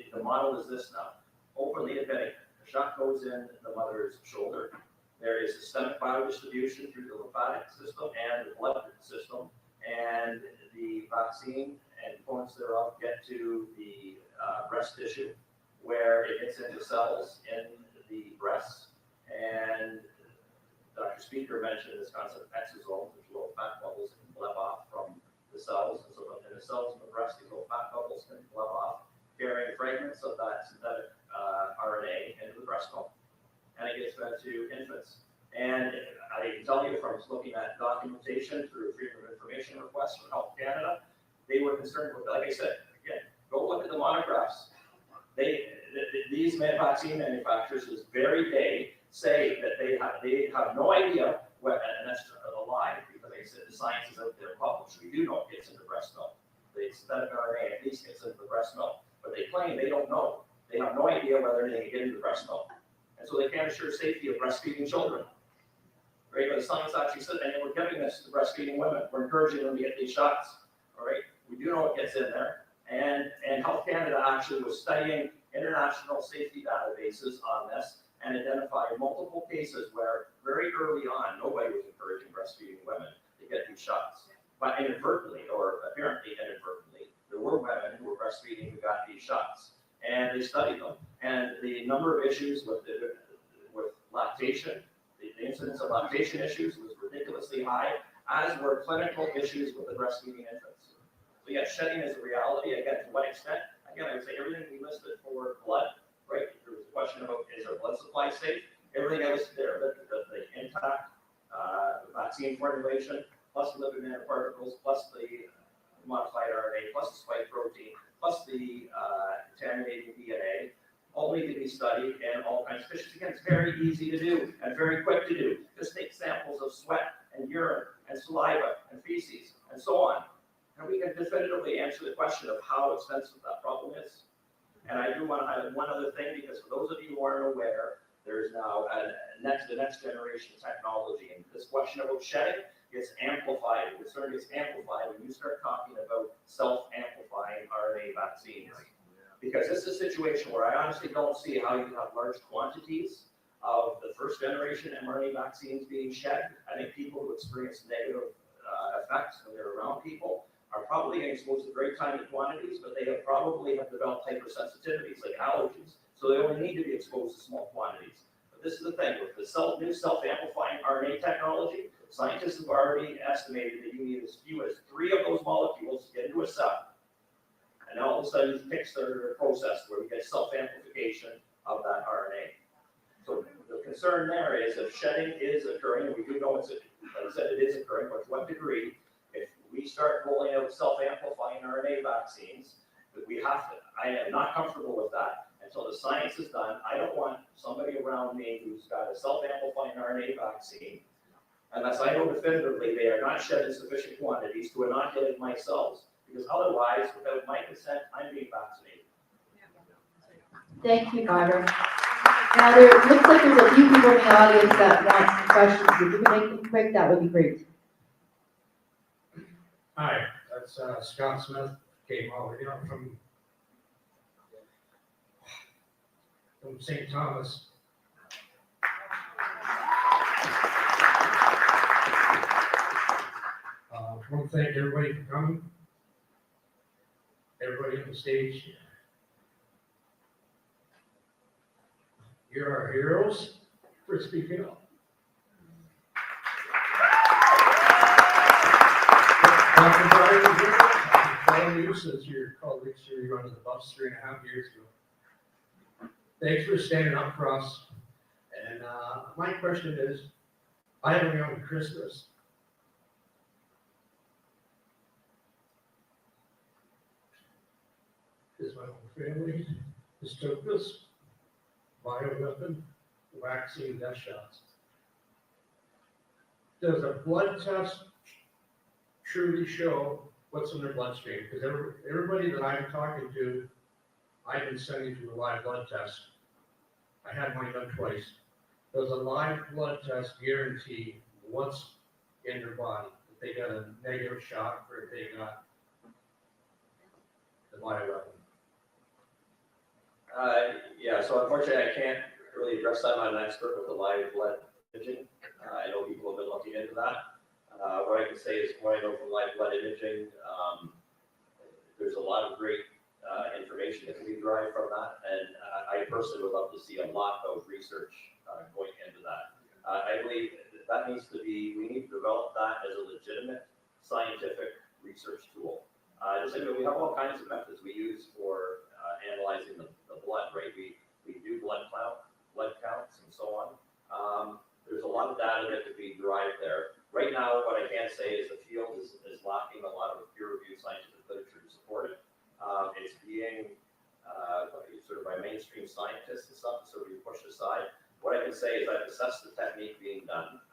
the model is this now. Openly admitting, the shot goes in the mother's shoulder. There is systemic biodistribution through the lymphatic system and the blood system, and the vaccine and components thereof get to the breast tissue, where it gets into cells in the breasts. And Dr. Speaker mentioned this concept of exosomes, which little fat bubbles can bleb off from the cells. And so in the cells in the breast, these little fat bubbles can bleb off, carrying fragments of that synthetic RNA into the breast milk. And it gets fed to infants. And I can tell you from looking at documentation through Freedom of Information requests from Health Canada, they were concerned with, like I said, again, go look at the monographs. These vaccine manufacturers this very day say that they have no idea what, and that's a lie, because they said the science is out there published. We do know it gets into breast milk. The synthetic RNA at least gets into the breast milk, but they claim they don't know. They have no idea whether anything can get into the breast milk, and so they can't assure safety of breastfeeding children. Right? But the science actually said, and we're giving this to breastfeeding women. We're encouraging them to get these shots. All right, we do know it gets in there, and Health Canada actually was studying international safety databases on this and identified multiple cases where very early on nobody was encouraging breastfeeding women to get these shots, but inadvertently or apparently inadvertently, there were women who were breastfeeding who got these shots, and they studied them, and the number of issues with lactation. The incidence of lactation issues was ridiculously high, as were clinical issues with the breastfeeding infants. So yeah, shedding is a reality. Again, to what extent? Again, I would say everything we listed for blood, right? There was a question about, is our blood supply safe? Everything I listed there, the intact vaccine formulation, plus the lipid nanoparticles, plus the modified RNA, plus the spike protein, plus the contaminating DNA, all need to be studied and all kinds of fishes. Again, it's very easy to do and very quick to do. Just take samples of sweat and urine and saliva and feces and so on. And we can definitively answer the question of how expensive that problem is. And I do want to highlight one other thing, because for those of you who aren't aware, there's now the next generation technology. And this question about shedding gets amplified. The concern gets amplified when you start talking about self-amplifying RNA vaccines. Because this is a situation where I honestly don't see how you can have large quantities of the first generation mRNA vaccines being shed. I think people who experience negative effects when they're around people are probably getting exposed to very tiny quantities, but they have probably developed hypersensitivities like allergies. So they only need to be exposed to small quantities. But this is the thing, with the new self-amplifying RNA technology, scientists have already estimated that you need as few as 3 of those molecules to get into a cell. And all of a sudden, you kickstart a process where we get self-amplification of that RNA. So the concern there is if shedding is occurring, and we do know like I said, it is occurring, but to what degree, if we start rolling out self-amplifying RNA vaccines, we have to, I am not comfortable with that until the science is done. I don't want somebody around me who's got a self-amplifying RNA vaccine, unless I know definitively they are not shed in sufficient quantities to inoculate my cells. Because otherwise, without my consent, I'm being vaccinated. Thank you, Barbara. Now, there looks like there's a few people in the audience that want some questions. If you can make them quick, that would be great. Hi, that's Scott Smith, came all the way up from St. Thomas. I want to thank everybody for coming. Everybody on the stage. You're our heroes for speaking up. Dr. Brian, I'm telling you, since your colleagues were running the bus 3.5 years ago. Thanks for standing up for us. And my question is, I have a young Christmas. Because my whole family has took this bioweapon vaccine death shots. Does a blood test truly show what's in their bloodstream? Because everybody that I'm talking to, I've been sending to a live blood test. I had mine done twice. Does a live blood test guarantee what's in their body? If they got a negative shock or if they got the bioweapon? Yeah, so unfortunately, I can't really address that. I'm not an expert with the live blood imaging. I know people have been looking into that. What I can say is what I know from live blood imaging, there's a lot of great information that can be derived from that. And I personally would love to see a lot of research going into that. I believe that needs to be, we need to develop that as a legitimate scientific research tool. Just like we have all kinds of methods we use for analyzing the blood, right? We do blood counts and so on. There's a lot of data that could be derived there. Right now, what I can say is the field is lacking a lot of peer-reviewed scientific literature to support it. It's being sort of by mainstream scientists and stuff, sort of being pushed aside. What I can say is I've assessed the technique being done.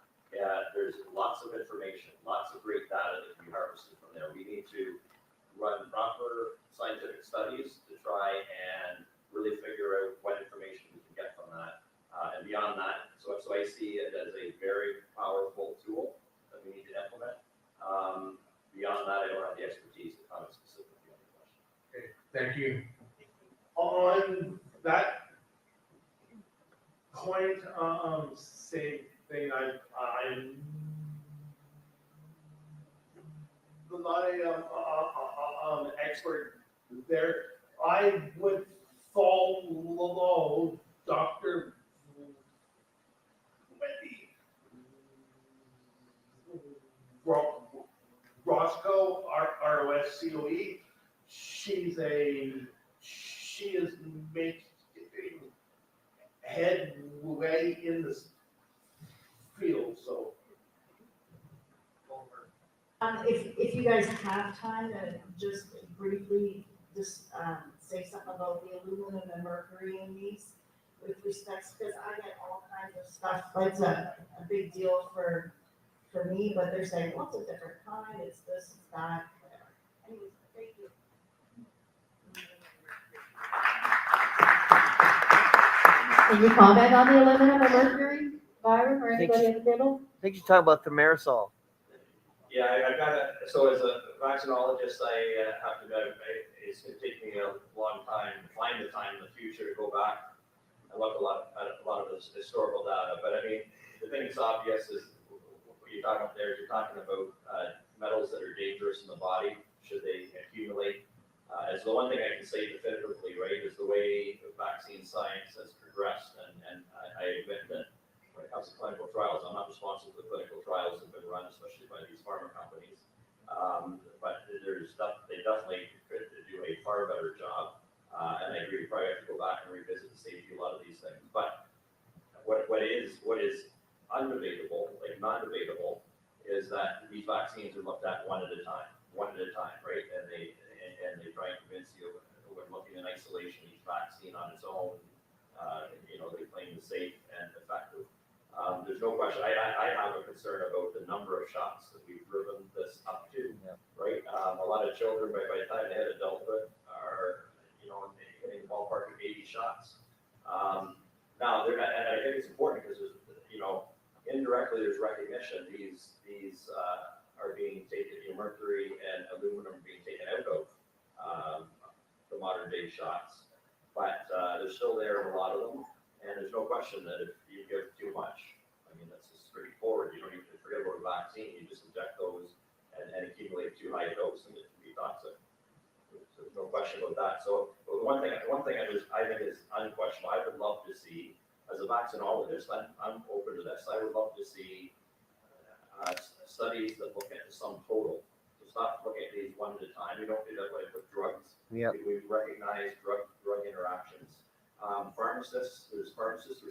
There's lots of information, lots of great data that can be harvested from there. We need to run proper scientific studies to try and really figure out what information we can get from that. And beyond that, so I see it as a very powerful tool that we need to implement. Beyond that, I don't have the expertise to comment specifically on the question. Okay, thank you. On that point, same thing, I'm not an expert there. I would follow Dr. Roscoe, our ROSCOE. She is making headway in this field, so. If you guys have time, just briefly, say something about the aluminum and mercury in these with respects, because I get all kinds of stuff, it's a big deal for me, but they're saying, what's a different kind, it's this, it's that, whatever. Anyways, thank you. Can you comment on the aluminum or mercury, Byron, or anybody at the table? I think you talk about the thimerosal. Yeah, I've got so as a vaccinologist, I have to admit, it's gonna take me a long time to find the time in the future to go back and look at a lot of this historical data, but I mean, the thing that's obvious is, what you're talking about there, you're talking about metals that are dangerous in the body, should they accumulate. As the one thing I can say definitively, right, is the way vaccine science has progressed, and I admit that when it comes to clinical trials, I'm not responsible for the clinical trials that have been run, especially by these pharma companies. But they definitely could do a far better job. And I agree, we probably have to go back and revisit the safety of a lot of these things. But what is undebatable, like non-debatable, is that these vaccines are looked at one at a time, right? And they try and convince you when looking in isolation, each vaccine on its own, they claim is safe and effective. There's no question. I have a concern about the number of shots that we've driven this up to, right? A lot of children, by the time they hit adulthood, are, hitting the ballpark of 80 shots. Now, and I think it's important because there's, indirectly there's recognition. These are being taken, mercury and aluminum are being taken out of the modern day shots, but they're still there in a lot of them. And there's no question that if you give too much, I mean, that's just straightforward. You don't even forget about a vaccine. You just inject those and accumulate too high a dose, and it can be toxic. So there's no question about that. So one thing I think is unquestionable. I would love to see, as a vaccinologist, I'm open to this. I would love to see studies that look at the sum total. So stop looking at these one at a time. We don't do that like with drugs. Yeah. We recognize drug interactions. Pharmacists who are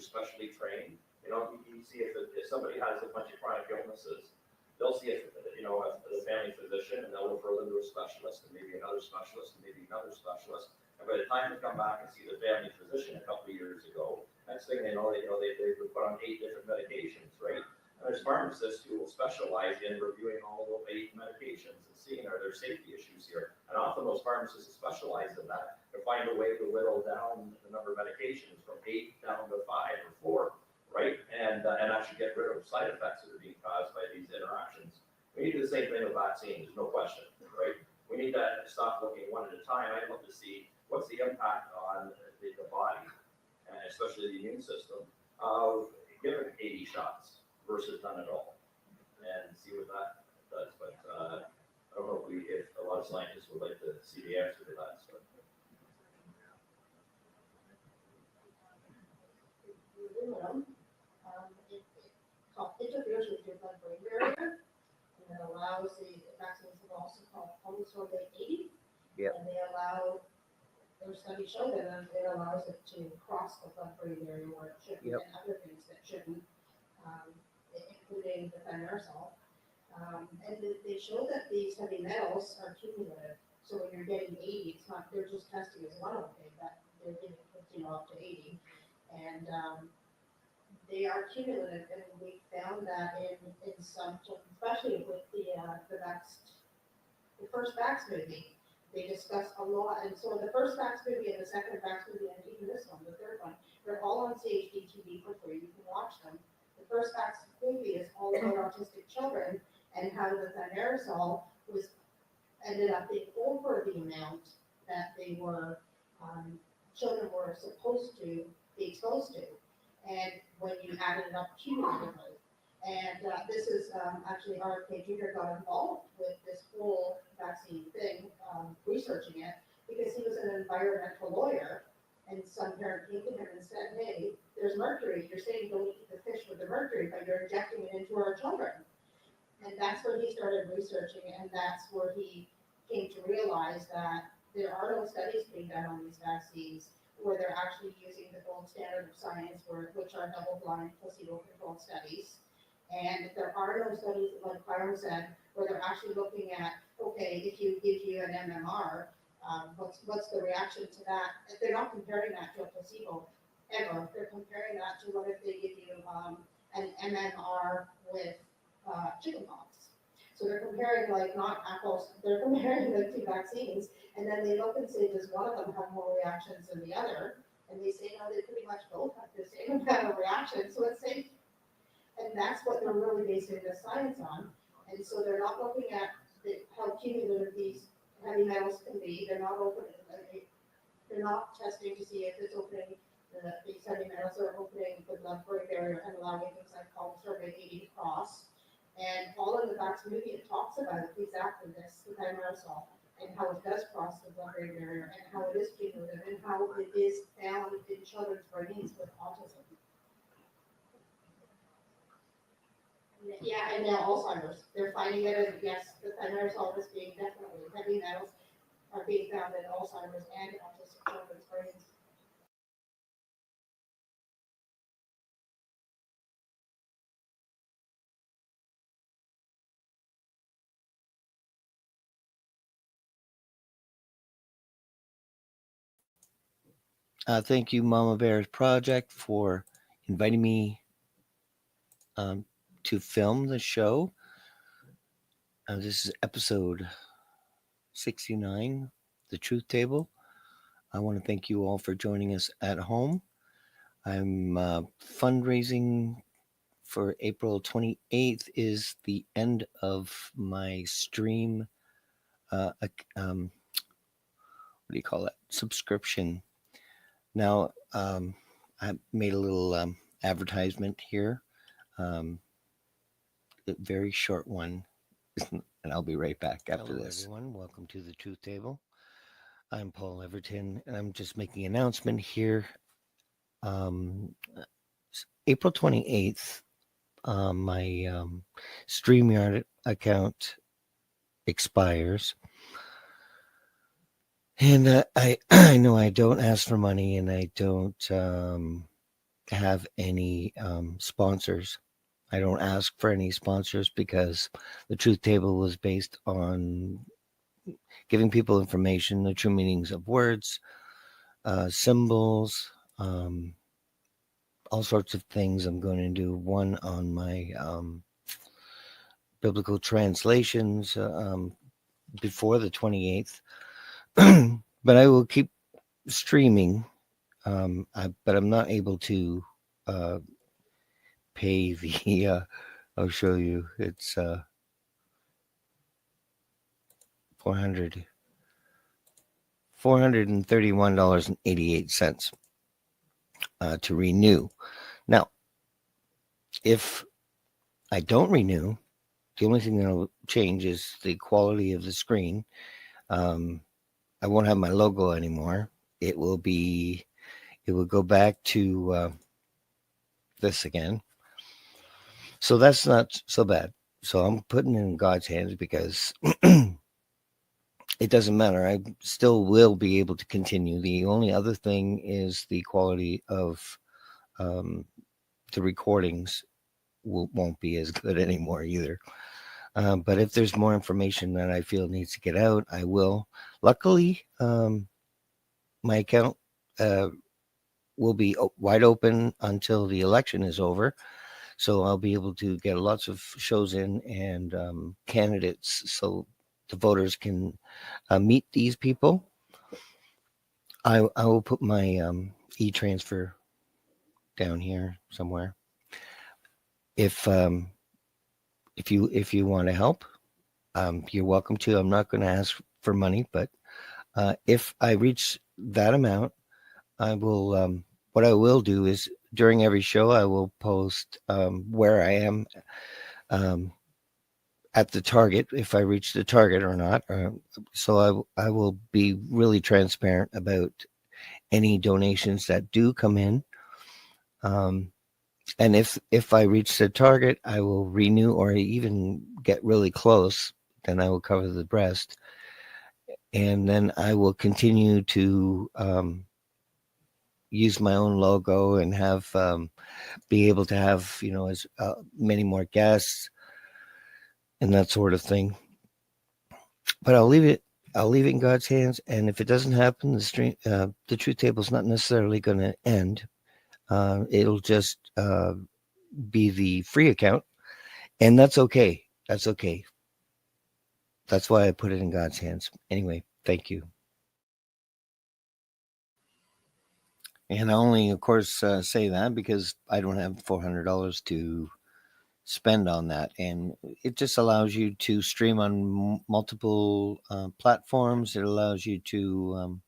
specially trained, you see if somebody has a bunch of chronic illnesses, they'll see if, a family physician, and they'll refer them to a specialist, and maybe another specialist, and maybe another specialist. And by the time they come back and see the family physician a couple of years ago, next thing they know, they've been put on 8 different medications, right? And there's pharmacists who will specialize in reviewing all those 8 medications and seeing are there safety issues here. And often those pharmacists specialize in that to find a way to whittle down the number of medications from 8 down to 5 or 4, right? And actually get rid of side effects that are being caused by these interactions. We need to do the same thing with vaccines, no question, right? We need to stop looking one at a time. I'd love to see what's the impact on the body, and especially the immune system, of giving 80 shots versus none at all, and see what that does. But I don't know if a lot of scientists would like to see the answer to that. So. Aluminum, it interferes with your blood-brain barrier, and it allows the vaccines are also called homosorb 80. Yep. And they allow, their studies show that it allows it to cross the blood-brain barrier where it shouldn't, and other things that shouldn't, including the thimerosal. And they show that these heavy metals are cumulative. So when you're getting 80, it's not, they're just testing as one okay, but they're giving, up to 80. And they are cumulative, and we found that in some children, especially with the first Vaxxed movie, they discuss a lot. And so the first Vaxxed movie and the second Vaxxed movie, and even this one, the third one, they're all on CHD-TV for free. You can watch them. The first Vaxxed movie is all about autistic children and how the thimerosal ended up being over the amount that they were children were supposed to be exposed to. And when you added it up cumulatively. And this is actually RFK Jr. got involved with this whole vaccine thing, researching it, because he was an environmental lawyer, and some parent came to him and said, hey, there's mercury. You're saying don't eat the fish with the mercury, but you're injecting it into our children. And that's when he started researching, and that's where he came to realize that there are no studies being done on these vaccines where they're actually using the gold standard of science, which are double-blind, placebo-controlled studies. And there are no studies, like Byron said, where they're actually looking at, okay, if you give you an MMR, what's the reaction to that? They're not comparing that to a placebo ever. They're comparing that to what if they give you an MMR with chickenpox. So they're comparing like not apples, they're comparing the two vaccines, and then they look and say, does one of them have more reactions than the other? And they say, no, they pretty much both have the same amount of reactions, so it's safe. And that's what they're really basing the science on. And so they're not looking at how cumulative these heavy metals can be. They're not testing to see if it's opening these heavy metals are opening the blood-brain barrier and allowing things like cholesterol-mediated cross. And all of the vaccine movie, it talks about exactly this, the thimerosal, and how it does cross the blood-brain barrier, and how it is cumulative, and how it is found in children's brains with autism. Yeah, and now Alzheimer's, they're finding it, and yes, the thimerosal is being definitely, heavy metals are being found in Alzheimer's and autistic children's brains. Thank you, Mama Bear's Project, for inviting me to film the show. This is episode 69, The Truth Table. I want to thank you all for joining us at home. I'm fundraising for April 28th is the end of my stream, what do you call it, subscription. Now, I made a little advertisement here, a very short one, and I'll be right back after this. Hello, everyone. Welcome to the Truth Table. I'm Paul Everton, and I'm just making an announcement here. April 28th, my StreamYard account expires. And I know I don't ask for money, and I don't have any sponsors. I don't ask for any sponsors because the Truth Table was based on giving people information, the true meanings of words, symbols, all sorts of things. I'm going to do one on my biblical translations before the 28th. But I will keep streaming. But I'm not able to pay the. I'll show you. It's $431.88 to renew. Now, if I don't renew, the only thing that'll change is the quality of the screen. I won't have my logo anymore. It will go back to this again. So that's not so bad. So I'm putting it in God's hands because it doesn't matter. I still will be able to continue. The only other thing is the quality of the recordings won't be as good anymore either. But if there's more information that I feel needs to get out, I will. Luckily, my account will be wide open until the election is over. So I'll be able to get lots of shows in and candidates so the voters can meet these people. I will put my e-transfer down here somewhere. If you want to help, you're welcome to. I'm not going to ask for money, but if I reach that amount, I will. What I will do is during every show, I will post where I am at the target, if I reach the target or not. So I will be really transparent about any donations that do come in. And if I reach the target, I will renew or even get really close. Then I will cover the rest. and then I will continue to use my own logo and have be able to have as many more guests and that sort of thing. But I'll leave it in God's hands, and if it doesn't happen, the truth table is not necessarily going to end. It'll just be the free account, and that's okay. That's okay. That's why I put it in God's hands. Anyway, thank you. And I only, of course, say that because I don't have $400 to spend on that, and it just allows you to stream on multiple platforms. It allows you to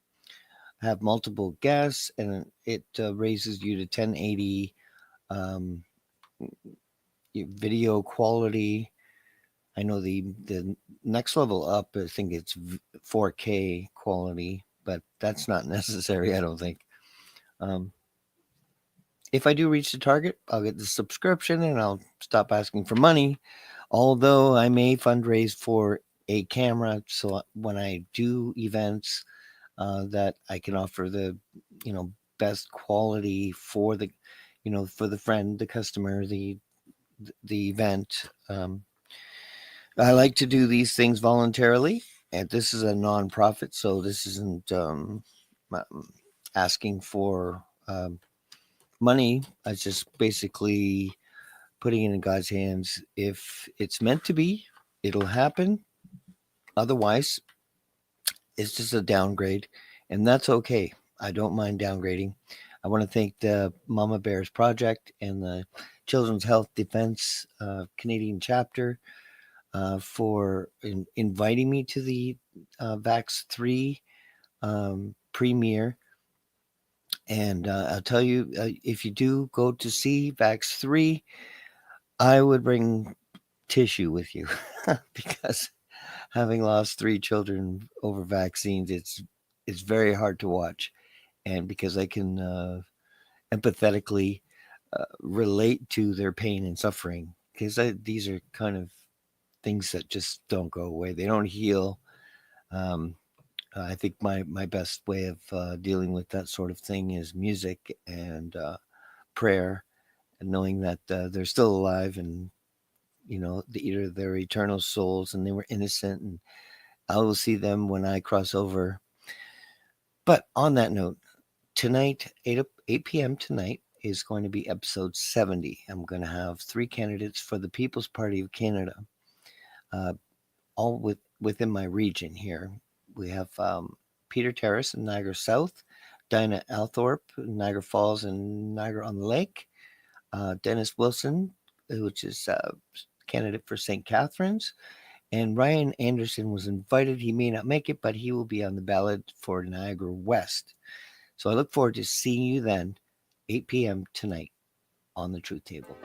have multiple guests, and it raises you to 1080 video quality. I know the next level up, I think it's 4K quality, but that's not necessary, I don't think. If I do reach the target, I'll get the subscription and I'll stop asking for money. Although I may fundraise for a camera, so when I do events, that I can offer the, best quality for the, for the friend, the customer, the event. I like to do these things voluntarily, and this is a nonprofit, so this isn't asking for money. I just basically putting it in God's hands. If it's meant to be, it'll happen. Otherwise, it's just a downgrade, and that's okay. I don't mind downgrading. I want to thank the Mama Bears Project and the Children's Health Defense Canadian chapter for inviting me to the Vaxxed 3 premiere. And I'll tell you, if you do go to see Vaxxed 3, I would bring tissue with you because having lost 3 children over vaccines, it's very hard to watch. And because I can empathetically relate to their pain and suffering, because these are kind of things that just don't go away. They don't heal. I think my best way of dealing with that sort of thing is music and prayer, and knowing that they're still alive, and either they're eternal souls and they were innocent, and I will see them when I cross over. But on that note, tonight, 8 p.m. tonight is going to be episode 70. I'm going to have 3 candidates for the People's Party of Canada, all within my region here. We have Peter Terrace in Niagara South, Dinah Althorpe in Niagara Falls and Niagara on the Lake, Dennis Wilson, which is candidate for St. Catharines, and Ryan Anderson was invited. He may not make it, but he will be on the ballot for Niagara West. So I look forward to seeing you then, 8 p.m. tonight on the Truth Table.